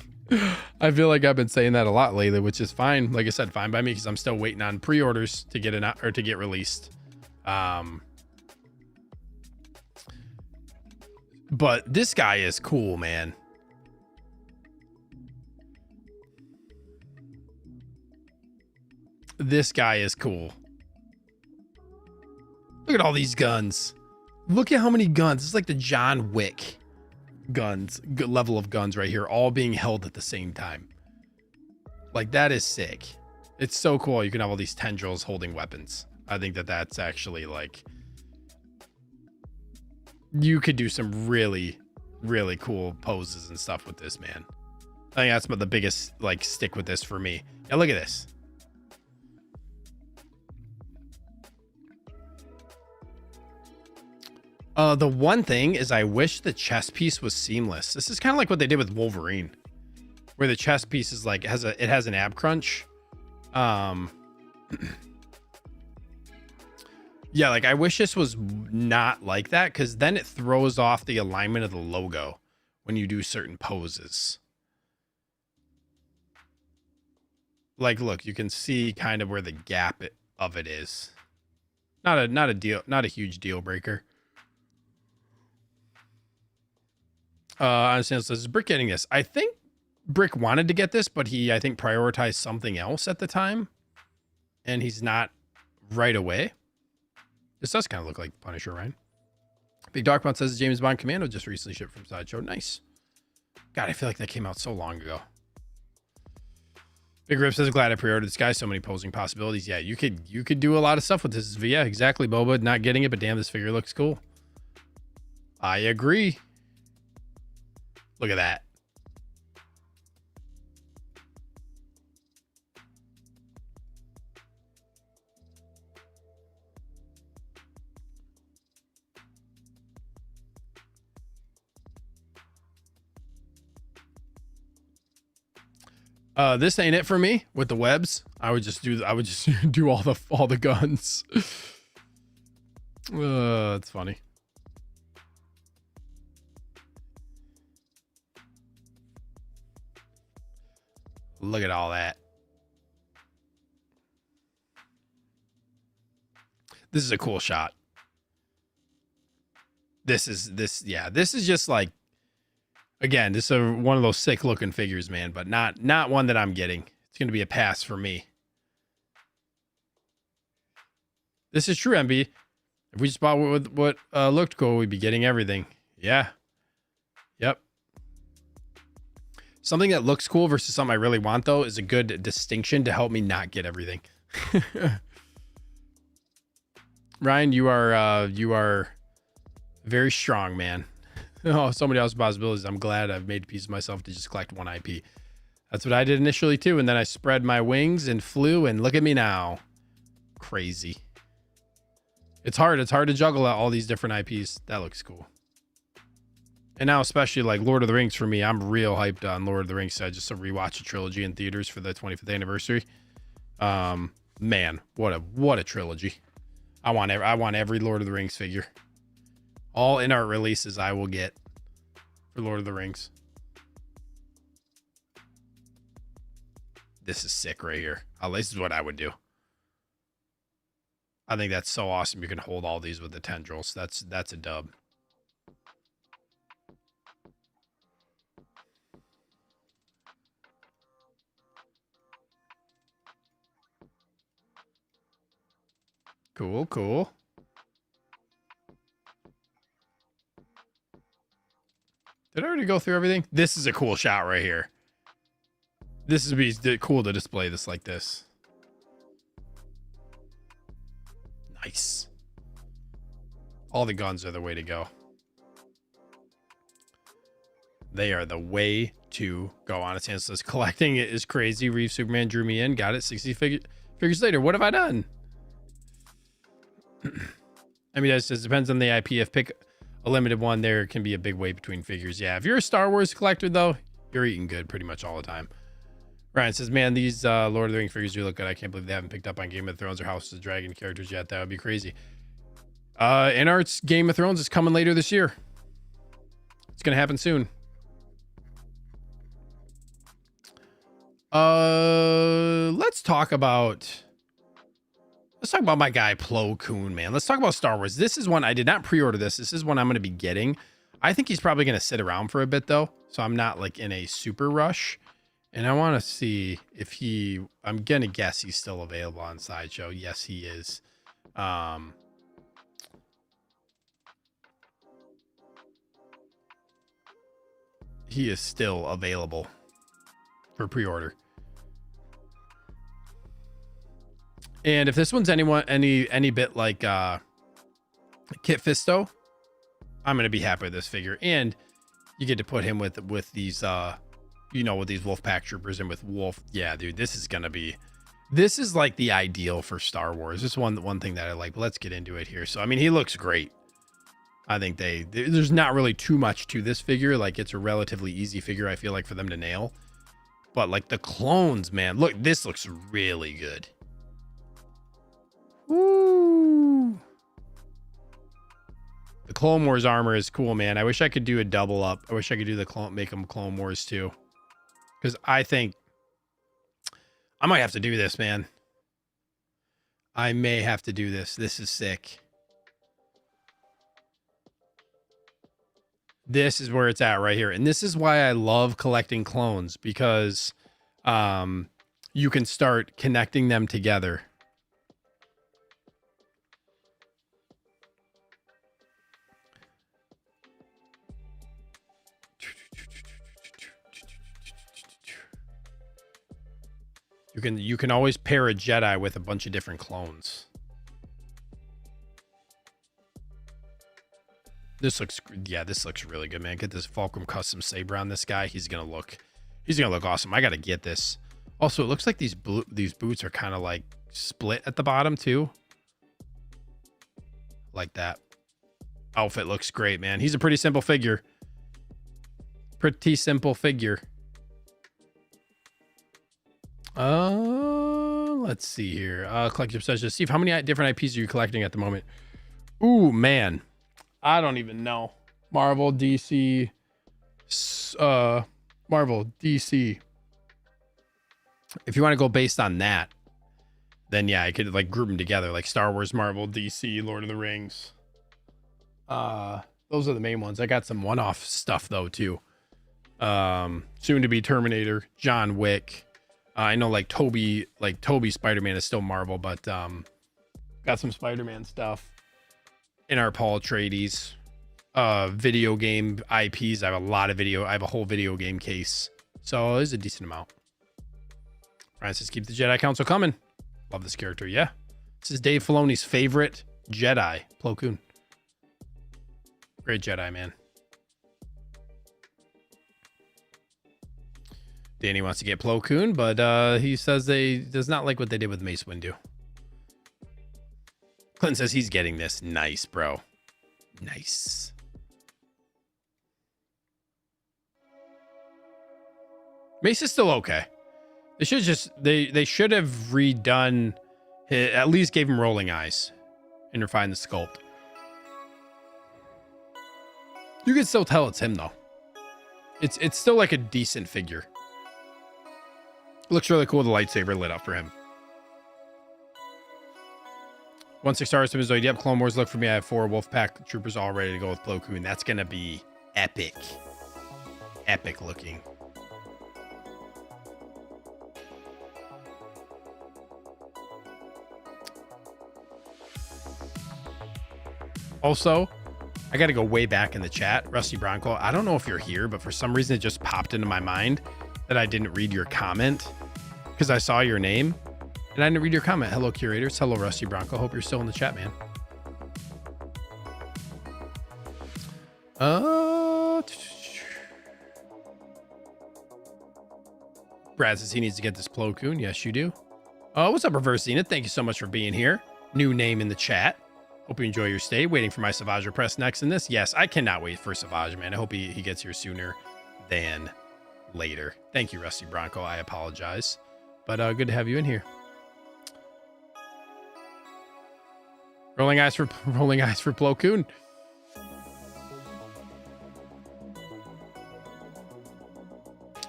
I feel like I've been saying that a lot lately, which is fine. Like I said, fine by me, because I'm still waiting on pre-orders to get to get released. But this guy is cool, man. This guy is cool. Look at all these guns. Look at how many guns. It's like the John Wick guns, level of guns right here, all being held at the same time. Like, that is sick. It's so cool. You can have all these tendrils holding weapons. I think that that's actually like, you could do some really, really cool poses and stuff with this, man. I think that's the biggest like stick with this for me. Yeah, look at this. The one thing is I wish the chest piece was seamless. This is kind of like what they did with Wolverine, where the chest piece is like, it has an ab crunch. Yeah, like I wish this was not like that, because then it throws off the alignment of the logo when you do certain poses. Like, look, you can see kind of where the gap of it is. Not a huge deal breaker. I understand. So this is Brick getting this. I think Brick wanted to get this, but I think prioritized something else at the time, and he's not right away. This does kind of look like Punisher, right? Big Darkmount says James Bond Commando just recently shipped from Sideshow. Nice. God, I feel like that came out so long ago. Big Rip says, glad I pre-ordered this guy. So many posing possibilities. Yeah, you could do a lot of stuff with this. Yeah, exactly, Boba. Not getting it, but damn, this figure looks cool. I agree. Look at that. This ain't it for me with the webs. I would just do all the guns. It's funny. Look at all that. This is a cool shot. This is just like, again, this is one of those sick looking figures, man, but not one that I'm getting. It's going to be a pass for me. This is true, MB. If we just bought what looked cool, we'd be getting everything. Yeah. Yep. Something that looks cool versus something I really want, though, is a good distinction to help me not get everything. Ryan, you are very strong, man. Oh, so many other possibilities. I'm glad I've made a piece of myself to just collect one IP. That's what I did initially too, and then I spread my wings and flew, and look at me now. Crazy. It's hard to juggle out all these different IPs. That looks cool. And now, especially like Lord of the Rings for me, I'm real hyped on Lord of the Rings. So I just rewatched a trilogy in theaters for the 25th anniversary. Man, what a trilogy! I want every Lord of the Rings figure. All in-art releases I will get for Lord of the Rings. This is sick right here. This is what I would do. I think that's so awesome. You can hold all these with the tendrils. That's a dub. Cool, cool. Did I already go through everything? This is a cool shot right here. This would be cool to display this like this. Nice. All the guns are the way to go. They are the way to go. Honest answer says collecting it is crazy. Reeve Superman drew me in. Got it. 60 figures later. What have I done? I mean, it says depends on the IP. If pick a limited one, there can be a big wait between figures. Yeah, if you're a Star Wars collector, though, you're eating good pretty much all the time. Ryan says, man, these Lord of the Rings figures do look good. I can't believe they haven't picked up on Game of Thrones or House of the Dragon characters yet. That would be crazy. InArt's Game of Thrones is coming later this year. It's going to happen soon. Let's talk about my guy Plo Koon, man. Let's talk about Star Wars. This is one I did not pre-order this. This is one I'm going to be getting. I think he's probably going to sit around for a bit though. So I'm not like in a super rush. And I want to see if I'm going to guess he's still available on Sideshow. Yes, he is. He is still available for pre-order. And if this one's any bit like Kit Fisto, I'm gonna be happy with this figure. And you get to put him with these with these Wolfpack troopers and with Wolf. Yeah, dude, this is like the ideal for Star Wars. This is one thing that I like. But let's get into it here. So I mean, he looks great. I think there's not really too much to this figure. Like, it's a relatively easy figure, I feel like, for them to nail. But like the clones, man, look, this looks really good. Woo! The Clone Wars armor is cool, man. I wish I could do a double up. I wish I could do make them Clone Wars too. Because I think I might have to do this, man. I may have to do this. This is sick. This is where it's at right here. And this is why I love collecting clones, because you can start connecting them together. You can always pair a Jedi with a bunch of different clones. This looks really good, man. Get this Fulcrum custom Saber on this guy. He's gonna look awesome. I gotta get this. Also, it looks like these boots are kind of like split at the bottom too. Like that. Outfit looks great, man. He's a pretty simple figure. Pretty simple figure. Let's see here. Collective session. Steve, how many different IPs are you collecting at the moment? Ooh, man. I don't even know. Marvel, DC, Marvel, DC. If you want to go based on that, then yeah, I could like group them together, like Star Wars, Marvel, DC, Lord of the Rings. Those are the main ones. I got some one-off stuff though too. Soon to be Terminator, John Wick. I know like Toby Spider-Man is still Marvel, but got some Spider-Man stuff in our Paul Atreides. Video game IPs. I have a whole video game case, so there's a decent amount. Francis, keep the Jedi Council coming. Love this character. Yeah, this is Dave Filoni's favorite Jedi, Plo Koon. Great Jedi, man. Danny wants to get Plo Koon, but he says does not like what they did with Mace Windu. Clinton says he's getting this. Nice, bro. Nice. Mace is still okay. They should have redone at least gave him rolling eyes and refined the sculpt. You can still tell it's him though. It's still like a decent figure. Looks really cool. The lightsaber lit up for him. 1-6 stars to Mizoid. Yep, Clone Wars. Look for me. I have 4 Wolfpack troopers all ready to go with Plo Koon. That's gonna be epic. Epic looking. Also, I got to go way back in the chat. Rusty Bronco, I don't know if you're here, but for some reason it just popped into my mind that I didn't read your comment because I saw your name and I didn't read your comment. Hello, curators. Hello, Rusty Bronco. Hope you're still in the chat, man. Brad says he needs to get this Plo Koon. Yes, you do. What's up, Reverse Zenith? Thank you so much for being here. New name in the chat. Hope you enjoy your stay. Waiting for my Savage Press next in this. Yes, I cannot wait for Savage, man. I hope he gets here sooner than later. Thank you, Rusty Bronco. I apologize. But good to have you in here. Rolling eyes for Plo Koon.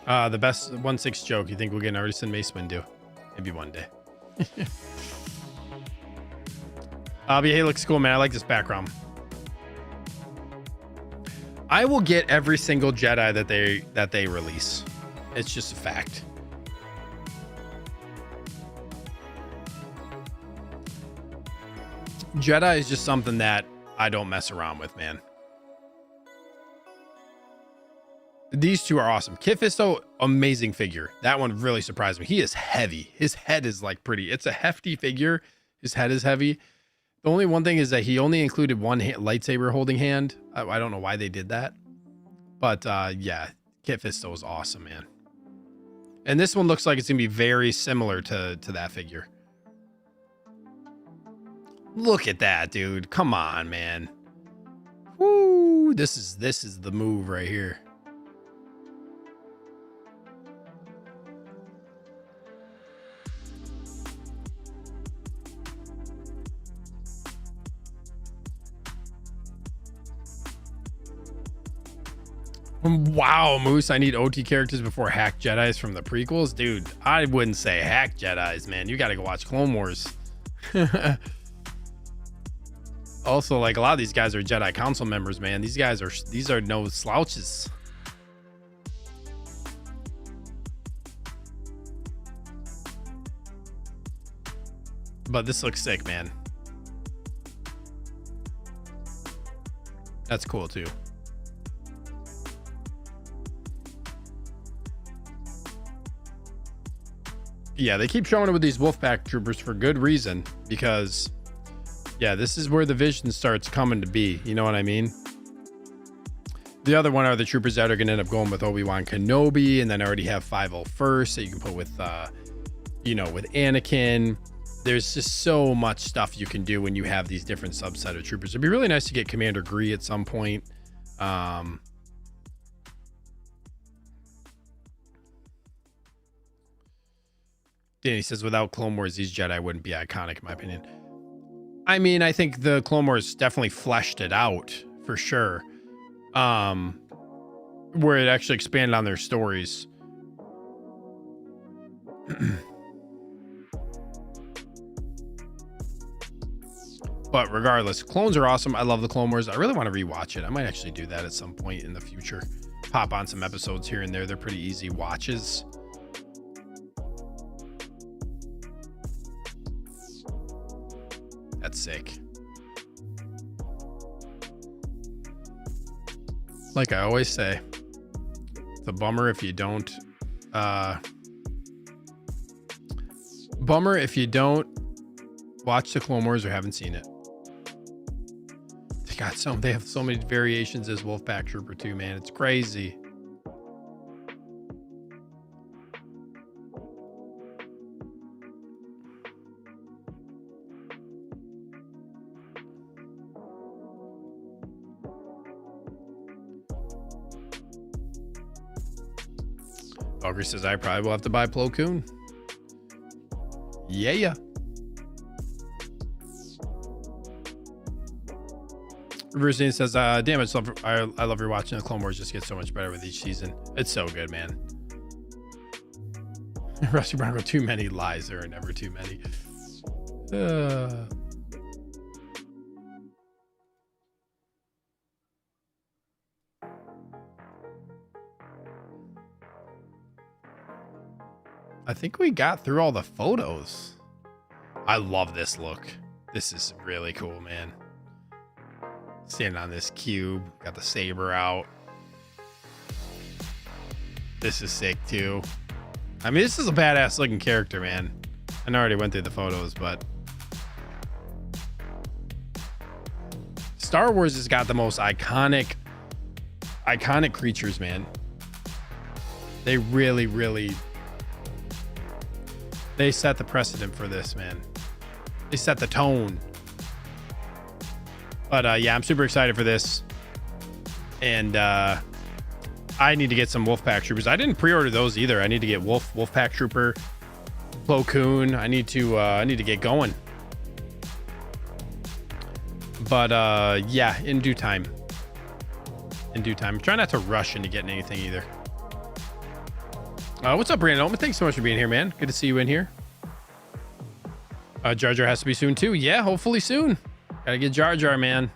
The best 1-6 joke. You think we'll get an Artisan Mace Windu? Maybe one day. But hey, looks cool, man. I like this background. I will get every single Jedi that they release. It's just a fact. Jedi is just something that I don't mess around with, man. These two are awesome. Kit Fisto, amazing figure. That one really surprised me. He is heavy. His head is like pretty. It's a hefty figure. His head is heavy. The only one thing is that he only included one lightsaber holding hand. I don't know why they did that. But yeah, Kit Fisto is awesome, man. And this one looks like it's going to be very similar to that figure. Look at that, dude. Come on, man. Woo! This is the move right here. Wow, Moose, I need OT characters before hack Jedis from the prequels. Dude, I wouldn't say hack Jedis, man. You got to go watch Clone Wars. Also, like, a lot of these guys are Jedi Council members, man. These are no slouches. But this looks sick, man. That's cool too. Yeah, they keep showing it with these Wolfpack troopers for good reason, because yeah, this is where the vision starts coming to be. You know what I mean? The other one are the troopers that are going to end up going with Obi-Wan Kenobi, and then I already have 501st that you can put with, you know, with Anakin. There's just so much stuff you can do when you have these different subset of troopers. It'd be really nice to get Commander Gree at some point. Danny says, without Clone Wars, these Jedi wouldn't be iconic, in my opinion. I mean, I think the Clone Wars definitely fleshed it out for sure. Where it actually expanded on their stories. But regardless, clones are awesome. I love the Clone Wars. I really want to rewatch it. I might actually do that at some point in the future. Pop on some episodes here and there. They're pretty easy watches. That's sick. Like I always say, it's a bummer if you don't watch the Clone Wars or haven't seen it. They have so many variations as Wolfpack Trooper too, man. It's crazy. Augur says I probably will have to buy Plo Koon. Yeah. Riverdine says, damn it, I love rewatching the Clone Wars. Just gets so much better with each season. It's so good, man. Rusty Bronco, too many lies. There are never too many. I think we got through all the photos. I love this look. This is really cool, man. Standing on this cube, got the saber out. This is sick too. I mean, this is a badass looking character, man. I know I already went through the photos, but Star Wars has got the most iconic creatures, man. They really they set the precedent for this, man. They set the tone. But yeah, I'm super excited for this. And I need to get some Wolfpack Troopers. I didn't pre-order those either. I need to get Wolfpack Trooper, Plo Koon. I need to get going. But yeah, in due time. Try not to rush into getting anything either. What's up, Brandon Oldman? Thanks so much for being here, man. Good to see you in here. Jar Jar has to be soon too. Yeah, hopefully soon. Gotta get Jar Jar, man.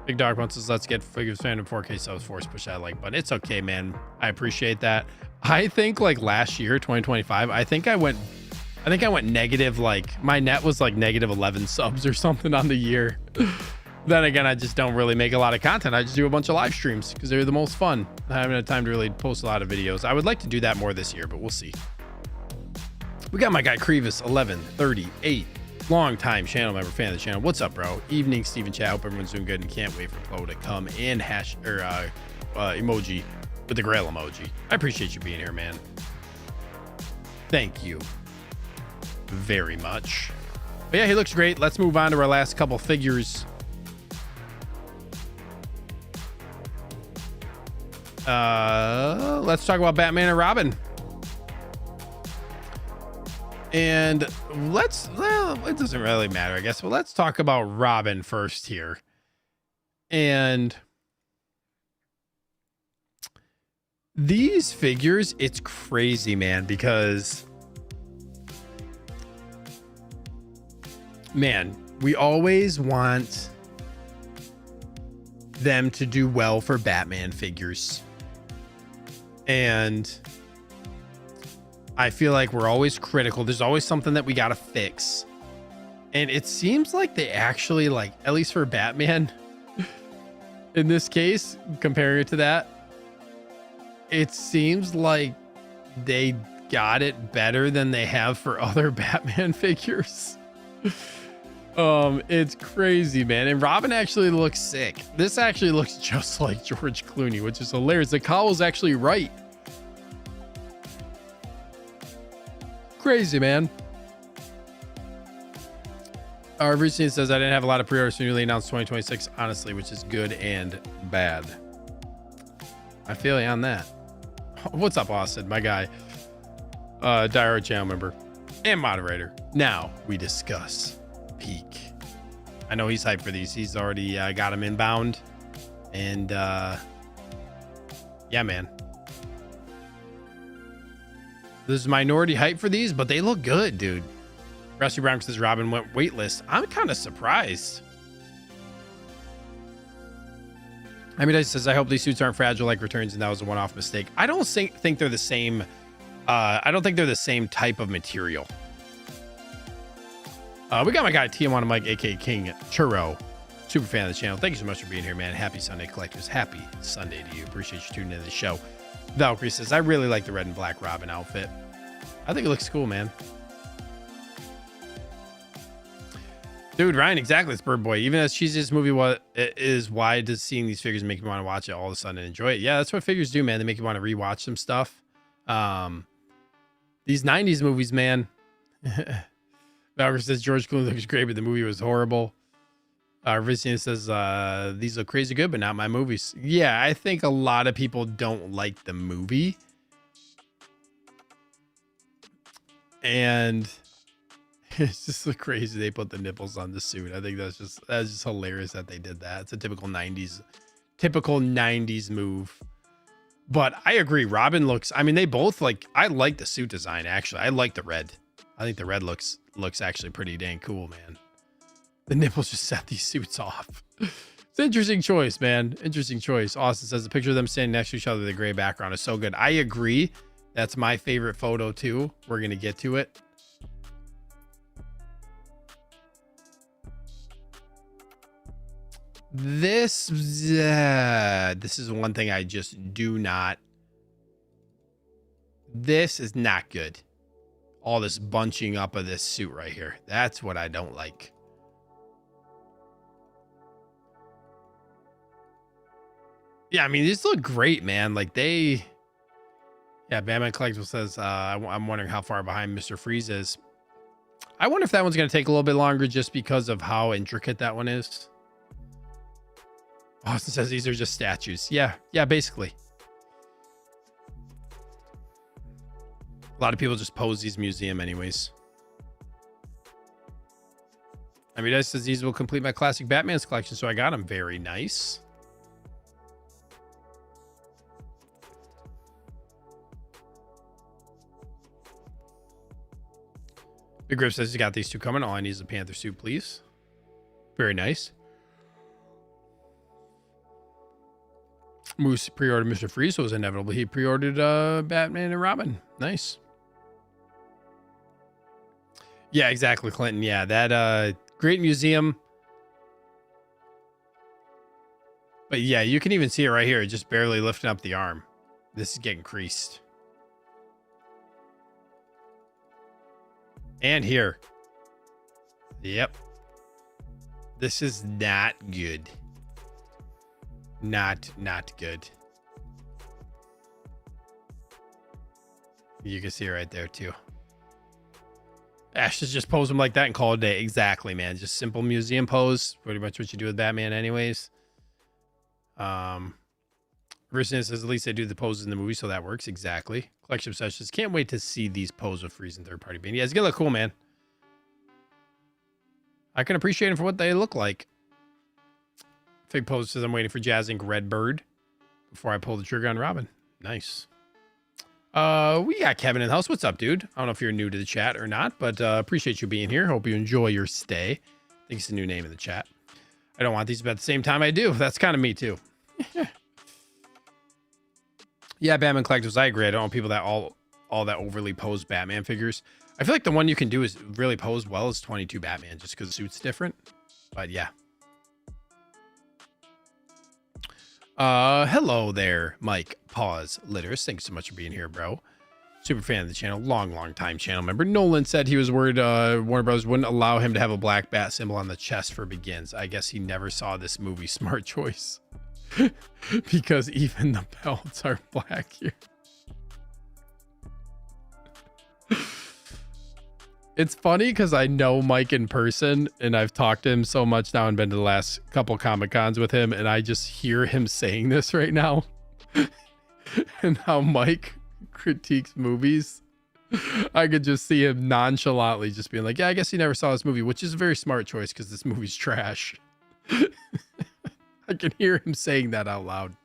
Big Dog wants us. Let's get Figures Fandom 4K subs for us. Push that like button. It's okay, man. I appreciate that. I think like last year, 2025, I think I went negative. Like my net was like negative 11 subs or something on the year. Then again, I just don't really make a lot of content. I just do a bunch of live streams because they're the most fun. I haven't had time to really post a lot of videos. I would like to do that more this year, but we'll see. We got my guy Crevis 1138, long time channel member, fan of the channel. What's up, bro? Evening, Steven Chat. Hope everyone's doing good and can't wait for Flo to come and emoji with the Grail emoji. I appreciate you being here, man. Thank you very much. But yeah, he looks great. Let's move on to our last couple figures. Let's talk about Batman and Robin. And well, it doesn't really matter, I guess. But let's talk about Robin first here. And these figures, it's crazy, man, because man, we always want them to do well for Batman figures. And I feel like we're always critical. There's always something that we got to fix. And it seems like they actually, like, at least for Batman, in this case, comparing it to that, it seems like they got it better than they have for other Batman figures. It's crazy, man. And Robin actually looks sick. This actually looks just like George Clooney, which is hilarious. The cowl's actually right. Crazy, man. Recently says I didn't have a lot of pre-orders for newly announced 2026, honestly, which is good and bad. I feel you on that. What's up, Austin, my guy? Diehard channel member and moderator. Now we discuss Peak. I know he's hyped for these. He's already got them inbound. And yeah, man. There's minority hype for these, but they look good, dude. Rusty Brown says Robin went waitlist. I'm kind of surprised. I mean, he says, I hope these suits aren't fragile like Returns and that was a one-off mistake. I don't think they're the same. I don't think they're the same type of material. We got my guy Tijuana Mike, aka King Churro, super fan of the channel. Thank you so much for being here, man. Happy Sunday, collectors. Happy Sunday to you. Appreciate you tuning into the show. Valkyrie says, I really like the red and black Robin outfit. I think it looks cool, man. Dude, Ryan, exactly. It's Bird Boy. Even as cheesy as this movie is, why does seeing these figures make me want to watch it all of a sudden and enjoy it? Yeah, that's what figures do, man. They make you want to rewatch some stuff. These 90s movies, man. Valkyrie says George Clooney looks great, but the movie was horrible. Vicina says these look crazy good, but not my movies. Yeah, I think a lot of people don't like the movie. And it's just so crazy they put the nipples on the suit. I think that's just hilarious that they did that. It's a typical 90s move. But I agree, Robin looks, I mean, they both like, I like the suit design actually. I like the red. I think the red looks actually pretty dang cool, man. The nipples just set these suits off. It's an interesting choice, man. Interesting choice. Austin says the picture of them standing next to each other, the gray background is so good. I agree. That's my favorite photo too. We're going to get to it. This is one thing I just do not. This is not good. All this bunching up of this suit right here. That's what I don't like. Yeah, I mean, these look great, man. Like they, yeah, Batman Collectible says, I'm wondering how far behind Mr. Freeze is. I wonder if that one's going to take a little bit longer just because of how intricate that one is. Austin says these are just statues. Yeah, basically. A lot of people just pose these museum anyways. I mean, that says these will complete my classic Batman's collection, so I got them. Very nice. Big Grip says he's got these two coming. All I need is a Panther suit, please. Very nice. Moose pre-ordered Mr. Freeze, so it was inevitable. He pre-ordered Batman and Robin. Nice. Yeah, exactly, Clinton. Yeah, that great museum. But yeah, you can even see it right here, just barely lifting up the arm. This is getting creased. And here. Yep. This is not good. Not good. You can see it right there too. Ash just pose him like that and call it a day. Exactly, man. Just simple museum pose. Pretty much what you do with Batman anyways. Versus says, at least they do the poses in the movie, so that works. Exactly. Collection obsessions. Can't wait to see these poses with Freeze and third party being. Yeah, it's gonna look cool, man. I can appreciate them for what they look like. Fig pose says I'm waiting for Jazz Ink Redbird before I pull the trigger on Robin. Nice. We got Kevin in the house. What's up, dude? I don't know if you're new to the chat or not, but appreciate you being here. Hope you enjoy your stay. I think it's a new name in the chat. I don't want these, but at the same time I do. That's kind of me too. Yeah, Batman collectors. I agree. I don't want people that all that overly posed Batman figures. I feel like the one you can do is really posed well is 22 Batman, just because the suit's different. But yeah. Hello there, Mike Pause Litters. Thanks so much for being here, bro. Super fan of the channel, long time channel member. Nolan said he was worried Warner Bros. Wouldn't allow him to have a black bat symbol on the chest for Begins. I guess he never saw this movie. Smart choice. Because even the belts are black here. It's funny because I know Mike in person and I've talked to him so much now and been to the last couple Comic Cons with him, and I just hear him saying this right now. And how Mike critiques movies. I could just see him nonchalantly just being like, yeah, I guess he never saw this movie, which is a very smart choice because this movie's trash. I can hear him saying that out loud.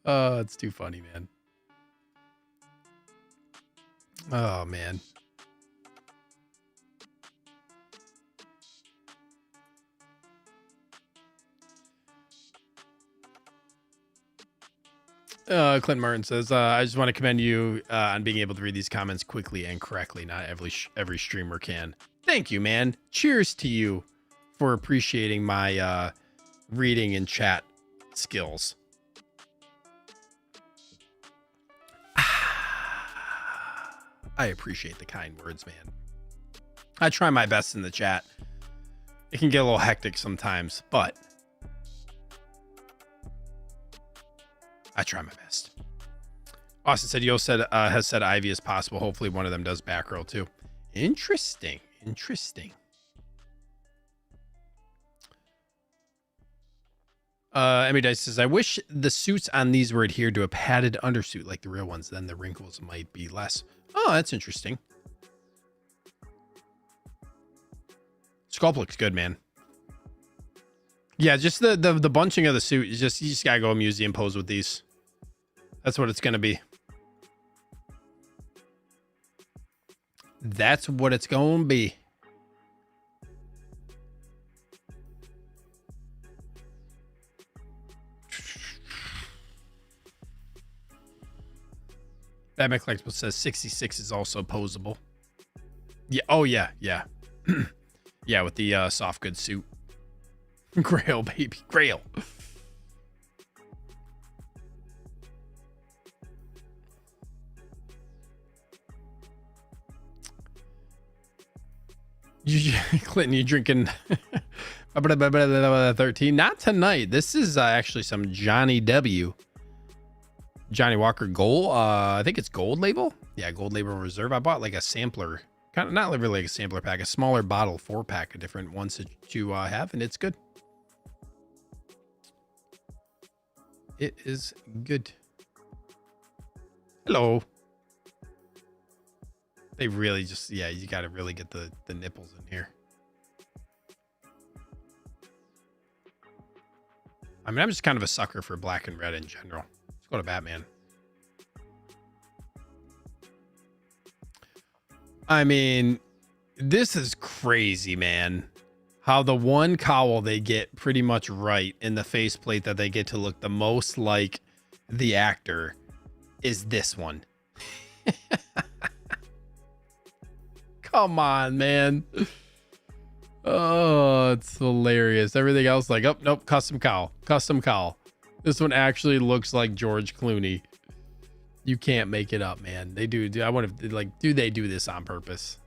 It's too funny, man. Oh, man. Clint Martin says, I just want to commend you on being able to read these comments quickly and correctly. Not every streamer can. Thank you, man. Cheers to you for appreciating my reading and chat skills. I appreciate the kind words, man. I try my best in the chat. It can get a little hectic sometimes, but I try my best. Austin said, Yo said has said Ivy is possible. Hopefully one of them does back row too. Interesting. Emmy Dice says, I wish the suits on these were adhered to a padded undersuit like the real ones. Then the wrinkles might be less. Oh, that's interesting. Sculpt looks good, man. Yeah, just the bunching of the suit is just, you just gotta go a museum pose with these. That's what it's gonna be. That's what it's gonna be. Batman Collectible says 66 is also posable. Yeah. Oh yeah. Yeah. Yeah. With the soft goods suit. Grail, baby. Grail. Clinton, you drinking 13? Not tonight. This is actually some Johnny Walker Gold. I think it's Gold Label. Yeah, Gold Label Reserve. I bought like a sampler, kind of not really like a sampler pack, a smaller bottle 4-pack of different ones that you have, and it's good. It is good. Hello. They really just, yeah, you got to really get the nipples in here. I mean, I'm just kind of a sucker for black and red in general. Let's go to Batman. I mean, this is crazy, man. How the one cowl they get pretty much right in the faceplate that they get to look the most like the actor is this one. Come on, man. Oh, it's hilarious. Everything else like, oh, nope, custom cowl. Custom cowl. This one actually looks like George Clooney. You can't make it up, man. They do. I wonder if, like, do they do this on purpose?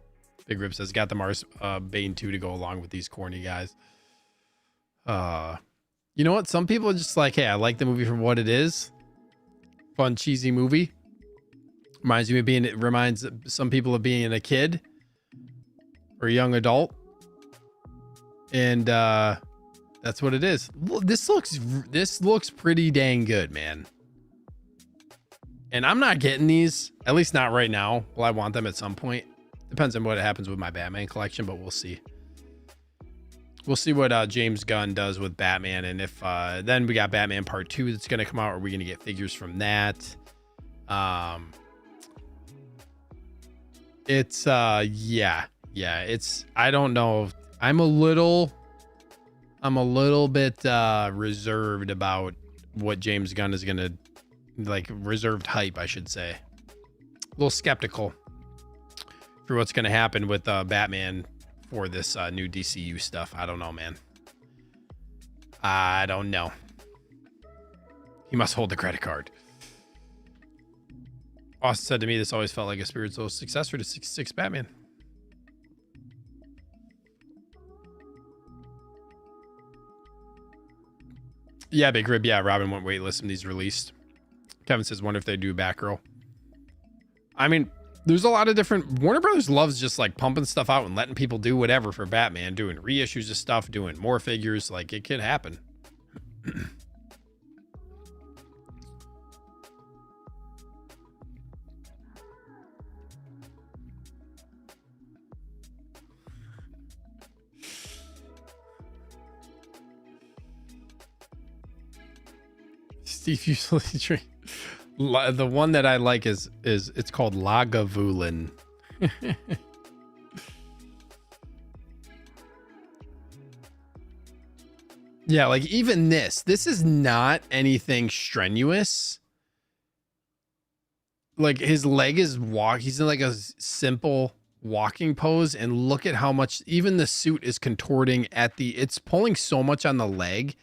Big Rip says, got the Mars Bane 2 to go along with these corny guys. You know what? Some people are just like, hey, I like the movie for what it is. Fun, cheesy movie. Reminds some people of being a kid or a young adult. And that's what it is. This looks pretty dang good, man. And I'm not getting these, at least not right now. Well, I want them at some point. Depends on what happens with my Batman collection, but we'll see. We'll see what James Gunn does with Batman, and if then we got Batman Part 2 that's going to come out. Are we going to get figures from that? It's yeah. It's, I don't know. I'm a little bit reserved about what James Gunn is going to, like, reserved hype, I should say. A little skeptical for what's going to happen with Batman for this new DCU stuff. I don't know, man. I don't know. He must hold the credit card. Austin said to me, this always felt like a spiritual successor to 66 Batman. Yeah, Big Rib. Yeah, Robin went waitlist when these released. Kevin says, wonder if they do Batgirl. I mean, there's a lot of different... Warner Brothers loves just like pumping stuff out and letting people do whatever for Batman, doing reissues of stuff, doing more figures. Like, it could happen. Steve usually drink. The one that I like is it's called Lagavulin. Yeah, like even this is not anything strenuous. Like his leg is he's in like a simple walking pose, and look at how much even the suit is contorting it's pulling so much on the leg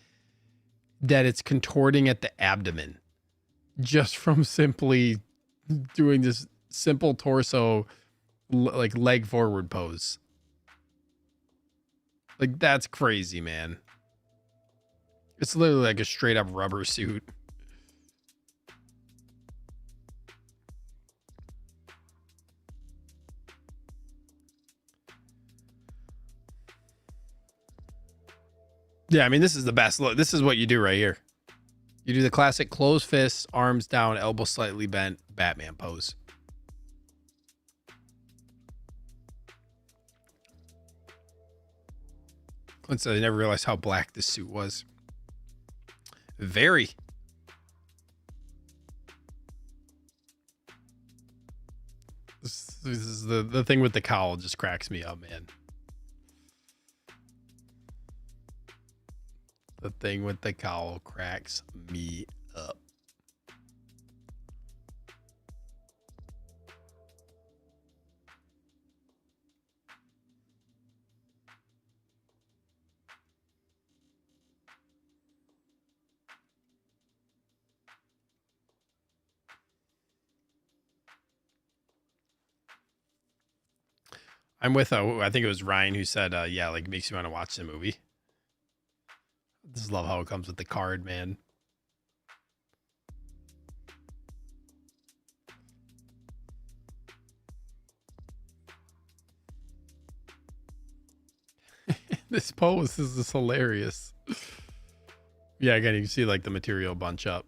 that it's contorting at the abdomen just from simply doing this simple torso, like leg forward pose. Like, that's crazy, man. It's literally like a straight up rubber suit. Yeah, I mean, this is the best look. This is what you do right here. You do the classic closed fists, arms down, elbow slightly bent, Batman pose. Clint said, I never realized how black this suit was. Very. This is the thing with the cowl just cracks me up, man. The thing with the cowl cracks me up. I'm with, I think it was Ryan who said, yeah, like makes you want to watch the movie. Just love how it comes with the card, man. This pose is just hilarious. Yeah, again, you can see like the material bunch up.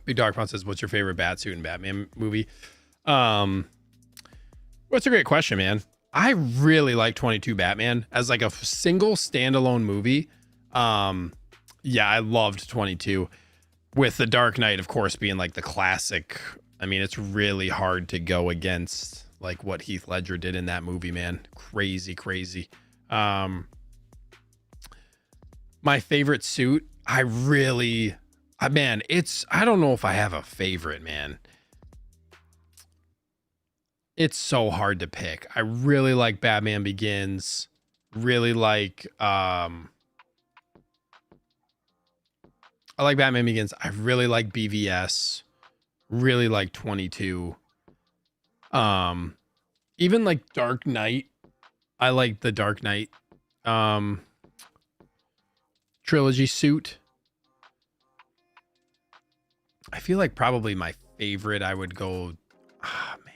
Big Dog Pound says, what's your favorite Batsuit and Batman movie? What's a great question, man. I really like 22 Batman as like a single standalone movie. Yeah, I loved 22, with The Dark Knight, of course, being like the classic. I mean, it's really hard to go against like what Heath Ledger did in that movie, man. Crazy. My favorite suit, I don't know if I have a favorite, man. It's so hard to pick. I really like Batman Begins. Really like I like Batman Begins. I really like BVS. Really like 22. Even like Dark Knight. I like the Dark Knight trilogy suit. I feel like probably my favorite I would go man.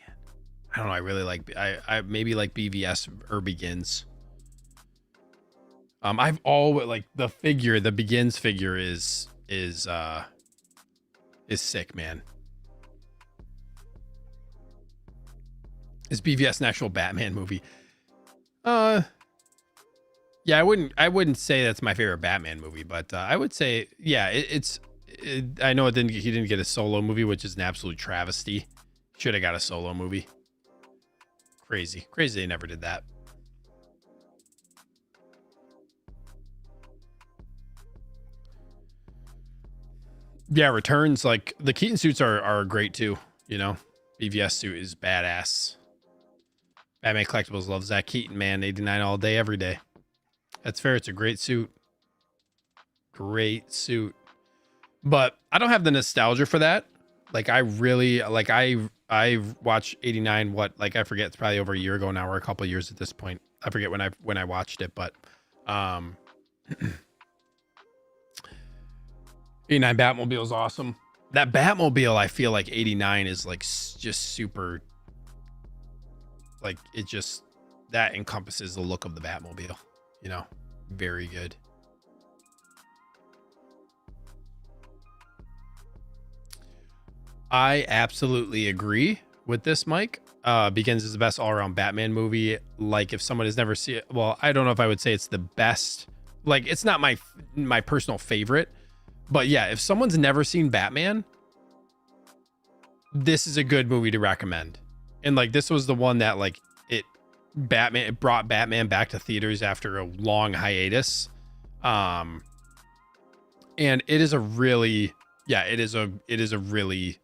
I don't know. I really like I maybe like BVS or Begins. I've always like the Begins figure is sick, man. Is BVS an actual Batman movie? Yeah, I wouldn't say that's my favorite Batman movie, but I would say, yeah, I know he didn't get a solo movie, which is an absolute travesty. Should have got a solo movie. Crazy they never did that. Yeah, Returns, like the Keaton suits are great too. You know, BVS suit is badass. Batman Collectibles loves Zach Keaton, man. 89 all day, every day. That's fair. It's a great suit. Great suit. But I don't have the nostalgia for that. Like I really like I watched 89 I forget, it's probably over a year ago now or a couple of years at this point. I forget when I watched it, but 89 Batmobile is awesome. That Batmobile, I feel like 89 is like just super, like it just, that encompasses the look of the Batmobile, you know, very good. I absolutely agree with this, Mike. Begins is the best all-around Batman movie. Like if someone has never seen it, well, I don't know if I would say it's the best. Like it's not my personal favorite, but yeah, if someone's never seen Batman, this is a good movie to recommend. And like this was the one that like it brought Batman back to theaters after a long hiatus. And it is a really, it is a really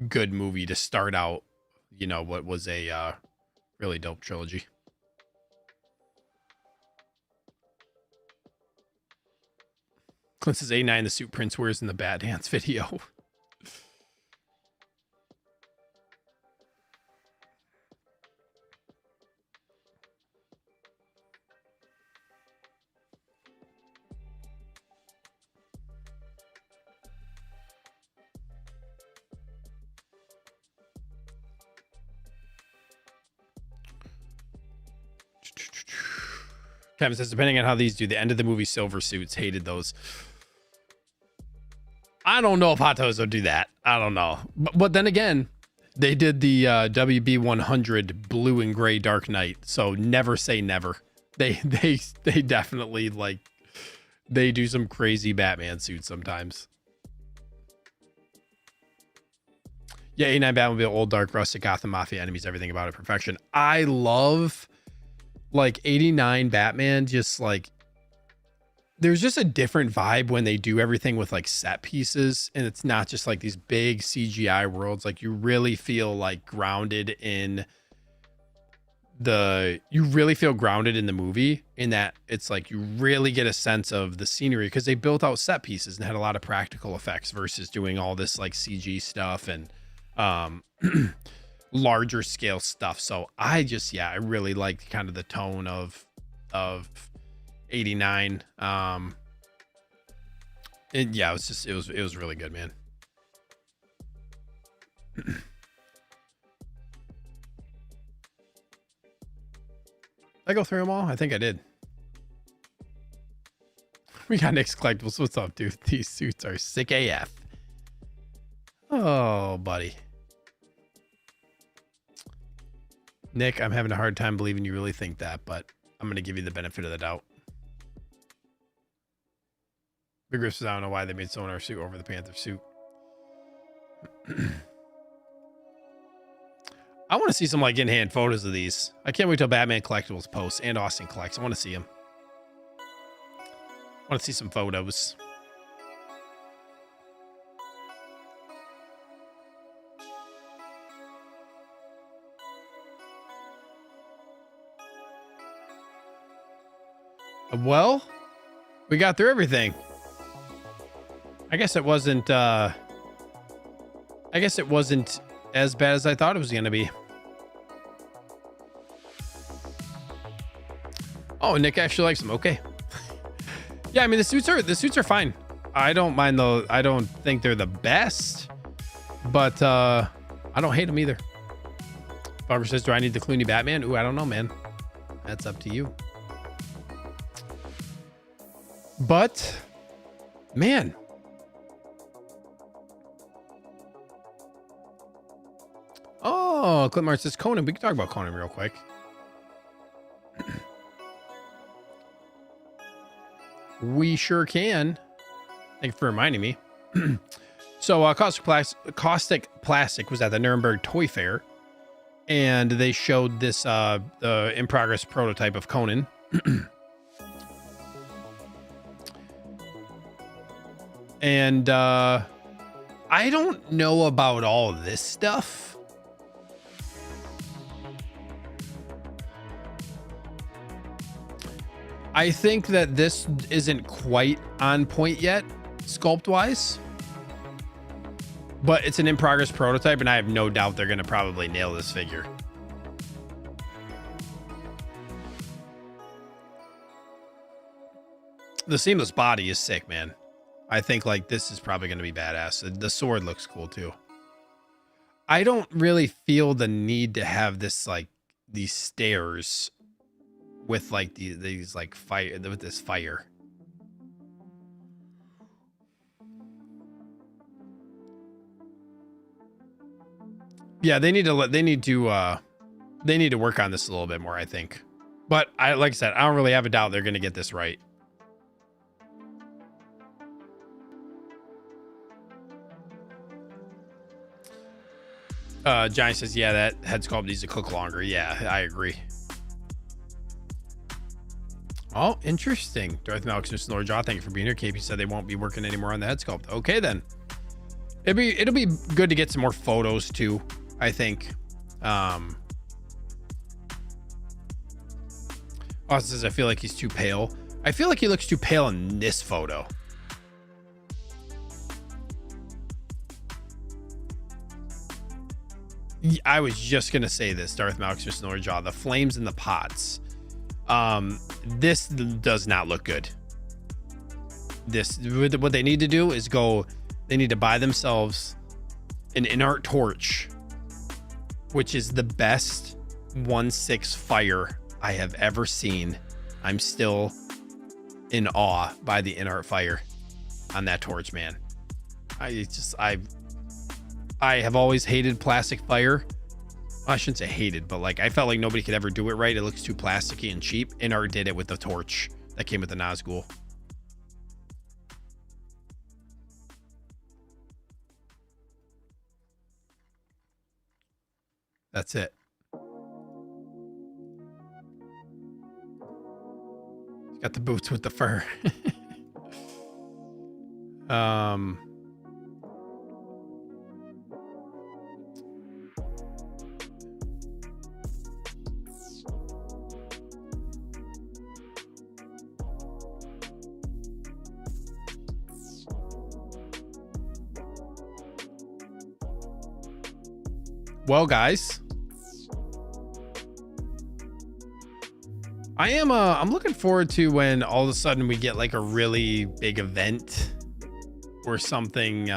good movie to start out, you know, what was a really dope trilogy. Clint says 89, the suit Prince wears in the Bat Dance video. Kevin says, depending on how these do, the end of the movie silver suits, hated those. I don't know if Hot Toes will do that. I don't know. But then again, they did the WB 100 blue and gray Dark Knight. So never say never. They definitely like, they do some crazy Batman suits sometimes. Yeah, 89 Batmobile, old, dark, rustic, Gotham Mafia, enemies, everything about it, perfection. I love like 89 Batman, just like there's just a different vibe when they do everything with like set pieces and it's not just like these big CGI worlds. Like you really feel like grounded in the movie, in that it's like you really get a sense of the scenery because they built out set pieces and had a lot of practical effects versus doing all this like CG stuff and larger scale stuff. So I really like kind of the tone of 89. And yeah, it was really good, man. I go through them all? I think I did. We got Nick's Collectibles. What's up, dude? These suits are sick AF. Oh, buddy. Nick, I'm having a hard time believing you really think that, but I'm going to give you the benefit of the doubt. Big Rips, I don't know why they made Sonar suit over the Panther suit. I want to see some like in-hand photos of these. I can't wait till Batman Collectibles posts and Austin Collects. I want to see them. I want to see some photos. Well, we got through everything. I guess it wasn't as bad as I thought it was going to be. Oh, Nick actually likes them. Okay. Yeah, I mean the suits are fine. I don't mind though. I don't think they're the best, but I don't hate them either. Barbara says, "Do I need the Clooney Batman?" Ooh, I don't know, man. That's up to you. But man, oh, Clint Martin says Conan. We can talk about Conan real quick. We sure can. Thank you for reminding me. So Caustic Plastic was at the Nuremberg Toy Fair, and they showed this the in progress prototype of Conan. And I don't know about all this stuff. I think that this isn't quite on point yet, sculpt wise, but it's an in progress prototype, and I have no doubt they're going to probably nail this figure. The seamless body is sick, man. I think like this is probably going to be badass. The sword looks cool too. I don't really feel the need to have this, like these stairs with like these like fire, with this fire. Yeah, they need to work on this a little bit more, I think. But like I said, I don't really have a doubt they're going to get this right. Johnny says, yeah, that head sculpt needs to cook longer. Yeah, I agree. Oh, interesting. Darth Malcolm, Snore Jaw, thank you for being here. KP said they won't be working anymore on the head sculpt. Okay, then. It'll be good to get some more photos too, I think. Austin says, I feel like he's too pale. I feel like he looks too pale in this photo. I was just gonna say this, Darth Malcolm, Snore Jaw, the flames in the pots. This does not look good. What they need to do is they need to buy themselves an inart torch, which is the best 1/6 fire I have ever seen. I'm still in awe by the inart fire on that torch, man. I have always hated plastic fire. I shouldn't say hated, but like I felt like nobody could ever do it right. It looks too plasticky and cheap. Inart did it with the torch that came with the Nazgul. That's it. He's got the boots with the fur. Well, guys, I'm looking forward to when all of a sudden we get like a really big event or something,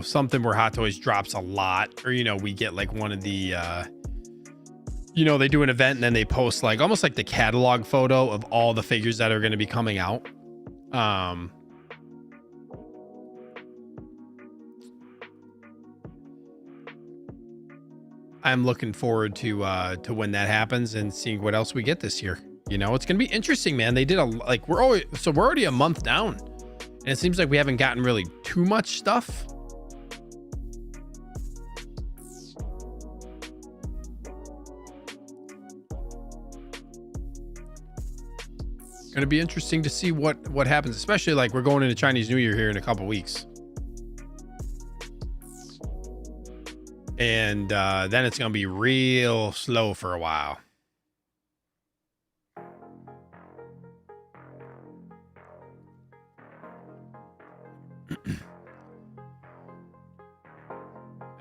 something where Hot Toys drops a lot, or, we get like one of the, they do an event and then they post like almost like the catalog photo of all the figures that are going to be coming out. I'm looking forward to when that happens and seeing what else we get this year. It's gonna be interesting, man. They did we're already a month down, and it seems like we haven't gotten really too much stuff. Gonna be interesting to see what happens, especially like we're going into Chinese New Year here in a couple weeks. And then it's going to be real slow for a while.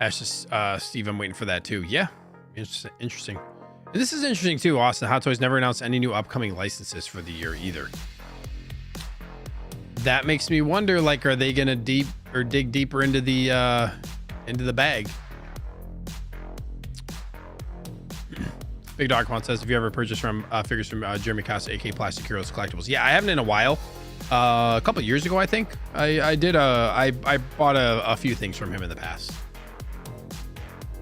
Ashes, Steve, I'm waiting for that too. Yeah, interesting. And this is interesting too, Austin. Hot Toys never announced any new upcoming licenses for the year either. That makes me wonder, like, are they gonna dig deeper into the bag? Big Dog Quan says, have you ever purchased from figures from Jeremy Costa, aka Plastic Heroes Collectibles? Yeah, I haven't in a while. A couple of years ago, I think I bought a few things from him in the past.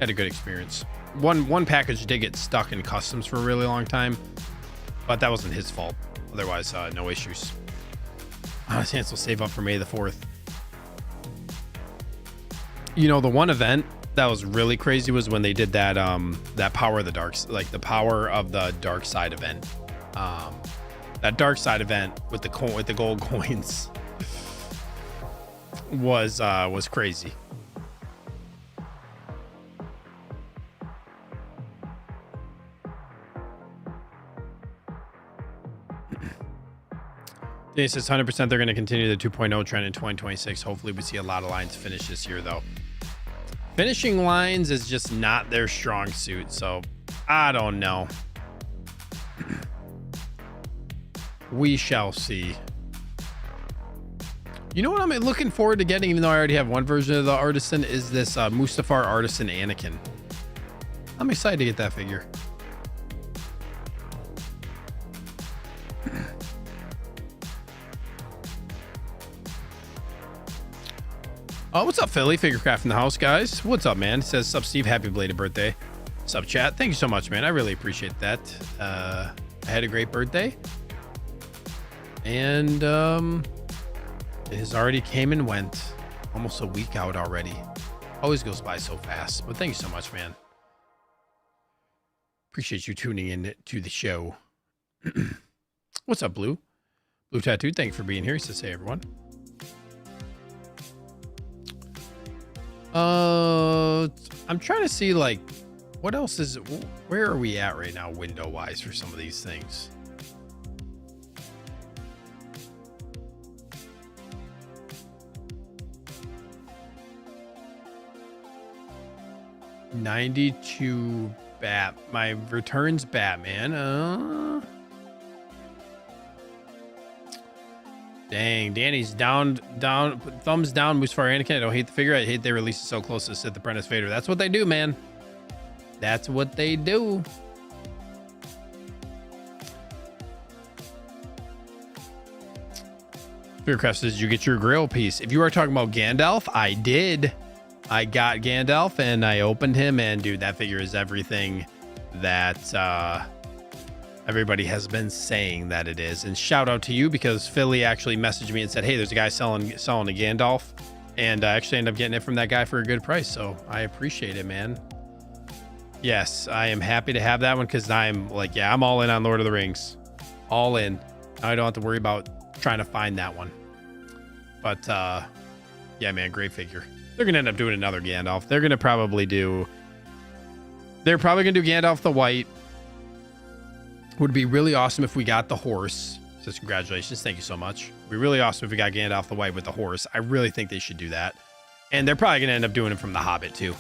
Had a good experience. One package did get stuck in customs for a really long time, but that wasn't his fault. Otherwise, no issues. Chance will save up for May the 4th. You know, the one event that was really crazy was when they did that that Power of the Dark, like the Power of the Dark Side event. That Dark Side event with the gold coins was crazy. Danny says 100% they're going to continue the 2.0 trend in 2026. Hopefully we see a lot of lines finish this year, though. Finishing lines is just not their strong suit, so I don't know. We shall see. You know what I'm looking forward to getting, even though I already have one version of the Artisan, is this Mustafar Artisan Anakin. I'm excited to get that figure. What's up, Philly? Figurecraft in the house, guys. What's up, man? It says, sup, Steve. Happy belated birthday. Sup, chat. Thank you so much, man. I really appreciate that. I had a great birthday. And it has already came and went. Almost a week out already. Always goes by so fast. But thank you so much, man. Appreciate you tuning in to the show. What's up, Blue? Blue Tattoo, thank you for being here. He says, hey, everyone. I'm trying to see, like, what else is, where are we at right now window wise for some of these things? $92 my returns Batman. Dang, Danny's down, thumbs down, Mustafar Anakin. I don't hate the figure. I hate they released it so close to Sith Apprentice Vader. That's what they do, man. That's what they do. Fearcraft says, did you get your Grail piece? If you are talking about Gandalf, I did. I got Gandalf and I opened him, and dude, that figure is everything that everybody has been saying that it is. And shout out to you, because Philly actually messaged me and said, hey, there's a guy selling a Gandalf, and I actually ended up getting it from that guy for a good price. So I appreciate it, man. Yes, I am happy to have that one, because I'm like, yeah, I'm all in on Lord of the Rings. All in. Now I don't have to worry about trying to find that one. But yeah, man, great figure. They're going to end up doing another Gandalf. They're probably going to do Gandalf the White. Would be really awesome if we got the horse. Says, congratulations. Thank you so much. It'd be really awesome if we got Gandalf the White with the horse. I really think they should do that. And they're probably going to end up doing it from The Hobbit too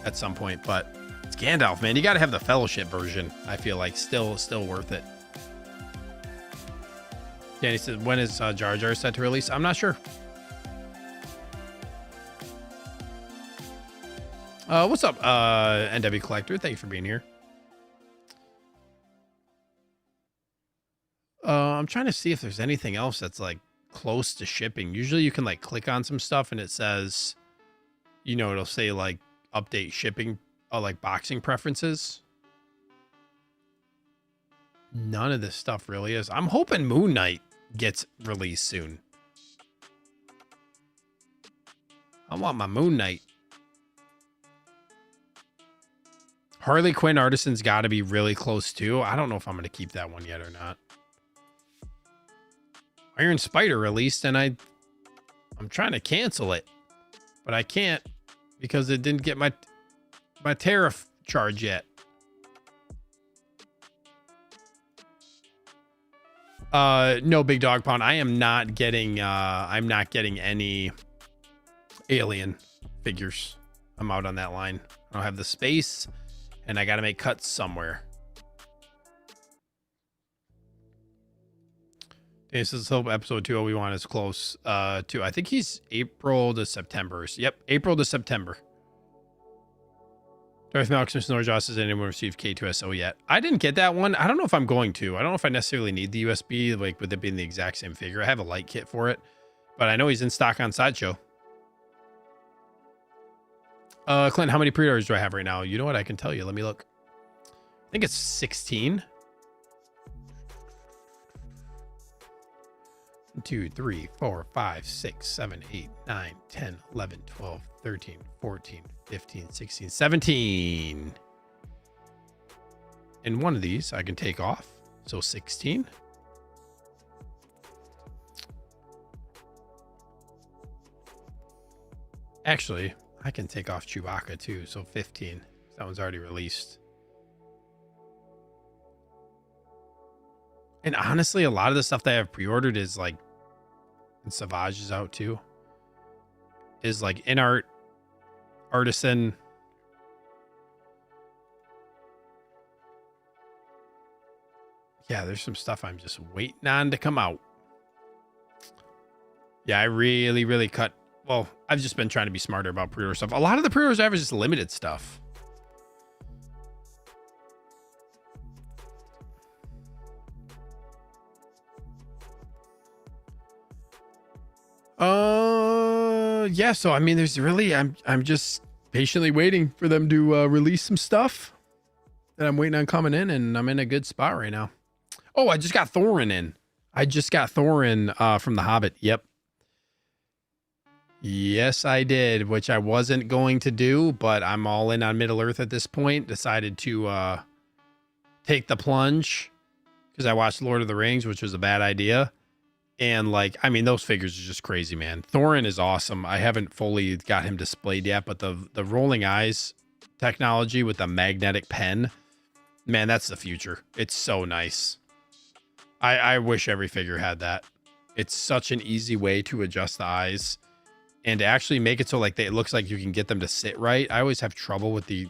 at some point. But it's Gandalf, man. You got to have the Fellowship version. I feel like still worth it. Danny says, when is Jar Jar set to release? I'm not sure. What's up, NW Collector? Thank you for being here. I'm trying to see if there's anything else that's like close to shipping. Usually you can like click on some stuff and it says, you know, it'll say like update shipping, like boxing preferences. None of this stuff really is. I'm hoping Moon Knight gets released soon. I want my Moon Knight. Harley Quinn Artisan's got to be really close too. I don't know if I'm going to keep that one yet or not. Iron Spider released, and I'm trying to cancel it, but I can't because it didn't get my tariff charge yet. No, Big Dog Pound. I am not getting I'm not getting any Alien figures. I'm out on that line. I don't have the space, and I got to make cuts somewhere. This is hope episode 2 Obi-Wan is close to, I think he's April to September. Yep, April to September. Darth Malcolm Snore Joss, has anyone received K2SO yet? I didn't get that one. I don't know if I'm going to. I don't know if I necessarily need the USB, like with it being the exact same figure. I have a light kit for it, but I know he's in stock on Sideshow. Clint, how many pre-orders do I have right now? You know what? I can tell you. Let me look. I think it's 16. 1, 2, 3, 4, 5, 6, 7, 8, 9, 10, 11, 12, 13, 14, 15, 16, 17. And one of these I can take off. So 16. Actually, I can take off Chewbacca too. So 15. That one's already released. And honestly, a lot of the stuff that I've pre-ordered is like, and Savage is out too, is like in art, artisan. Yeah, there's some stuff I'm just waiting on to come out. Yeah, I really cut. Well, I've just been trying to be smarter about pre-order stuff. A lot of the pre-orders I have is just limited stuff. Yeah, so I mean, there's really, I'm just patiently waiting for them to release some stuff that I'm waiting on coming in, and I'm in a good spot right now. Oh, I just got Thorin in. I just got Thorin from The Hobbit. Yep. Yes, I did, which I wasn't going to do, but I'm all in on Middle Earth at this point. Decided to take the plunge because I watched Lord of the Rings, which was a bad idea. And like, I mean, those figures are just crazy, man. Thorin is awesome. I haven't fully got him displayed yet, but the rolling eyes technology with the magnetic pen, man, that's the future. It's so nice. I wish every figure had that. It's such an easy way to adjust the eyes and to actually make it so like it looks like you can get them to sit right. I always have trouble with the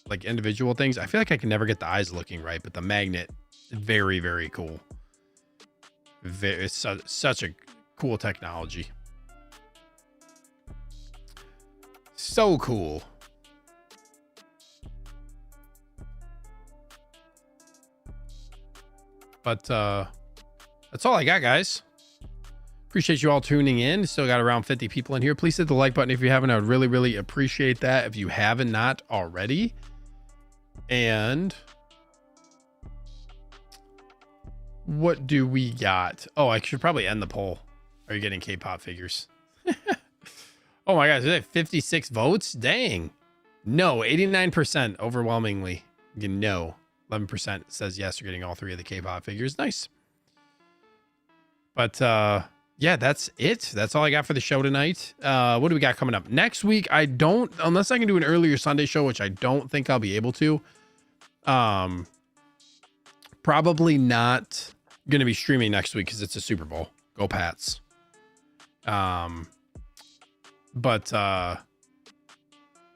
like individual things. I feel like I can never get the eyes looking right, but the magnet, very cool. It's such a cool technology. So cool. But that's all I got, guys. Appreciate you all tuning in. Still got around 50 people in here. Please hit the like button if you haven't. I would really appreciate that if you haven't not already. And what do we got? Oh, I should probably end the poll. Are you getting K-pop figures? Oh my gosh, is that 56 votes? Dang. No, 89% overwhelmingly. No. 11% says yes, you're getting all 3 of the K-pop figures. Nice. But yeah, that's it. That's all I got for the show tonight. What do we got coming up? Next week, I don't, unless I can do an earlier Sunday show, which I don't think I'll be able to. Probably not going to be streaming next week because it's a Super Bowl. Go Pats. But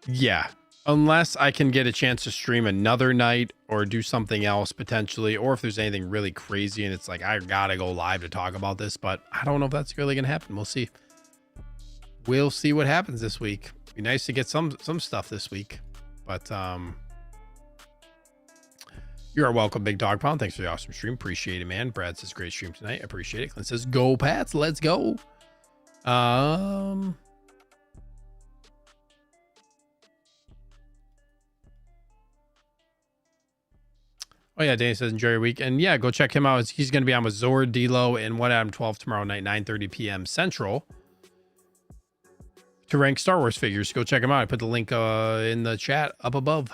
yeah, unless I can get a chance to stream another night or do something else potentially, or if there's anything really crazy and it's like, I gotta go live to talk about this, but I don't know if that's really going to happen. We'll see. We'll see what happens this week. Be nice to get some stuff this week, but you are welcome, Big Dog Pound. Thanks for the awesome stream. Appreciate it, man. Brad says great stream tonight. I appreciate it. Clint says go Pats. Let's go. Oh yeah, Danny says enjoy your week, and yeah, go check him out. He's going to be on with Zord, D-Lo, and One Adam 12 tomorrow night, 9:30 p.m. Central, to rank Star Wars figures. Go check him out. I put the link in the chat up above.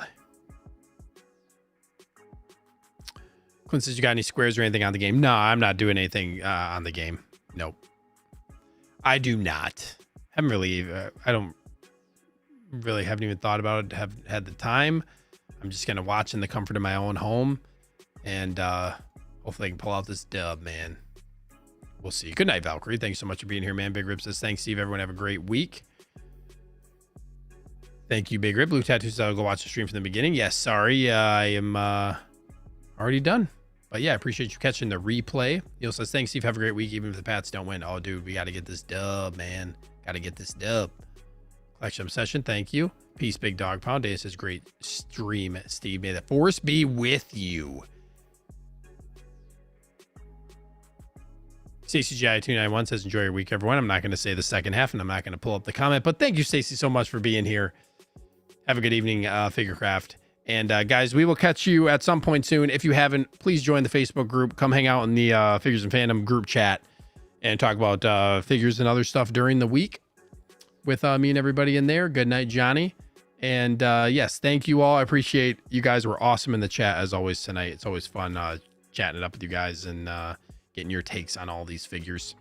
Clint says you got any squares or anything on the game? No, I'm not doing anything on the game. Nope, I do not. Haven't really. I don't really haven't even thought about it. Have had the time. I'm just gonna watch in the comfort of my own home. And hopefully I can pull out this dub, man. We'll see. Good night, Valkyrie. Thanks so much for being here, man. Big Rip says thanks, Steve. Everyone have a great week. Thank you, Big Rip. Blue Tattoos, I'll go watch the stream from the beginning. Yes, sorry, I am already done. But yeah, I appreciate you catching the replay. Neil says, thanks, Steve. Have a great week, even if the Pats don't win. Oh, dude, we got to get this dub, man. Got to get this dub. Collection Obsession, thank you. Peace, Big Dog Pound. Day says, great stream, Steve. May the force be with you. StacyGI291 says, enjoy your week, everyone. I'm not going to say the second half, and I'm not going to pull up the comment, but thank you, Stacy, so much for being here. Have a good evening, Figurecraft. And guys, we will catch you at some point soon. If you haven't, please join the Facebook group. Come hang out in the Figures and Fandom group chat and talk about figures and other stuff during the week with me and everybody in there. Good night, Johnny. And yes, thank you all. I appreciate you guys were awesome in the chat as always tonight. It's always fun chatting it up with you guys and getting your takes on all these figures.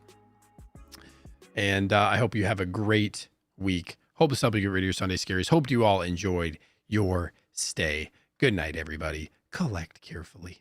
And I hope you have a great week. Hope this helped you get rid of your Sunday scaries. Hope you all enjoyed your stay. Good night, everybody. Collect carefully.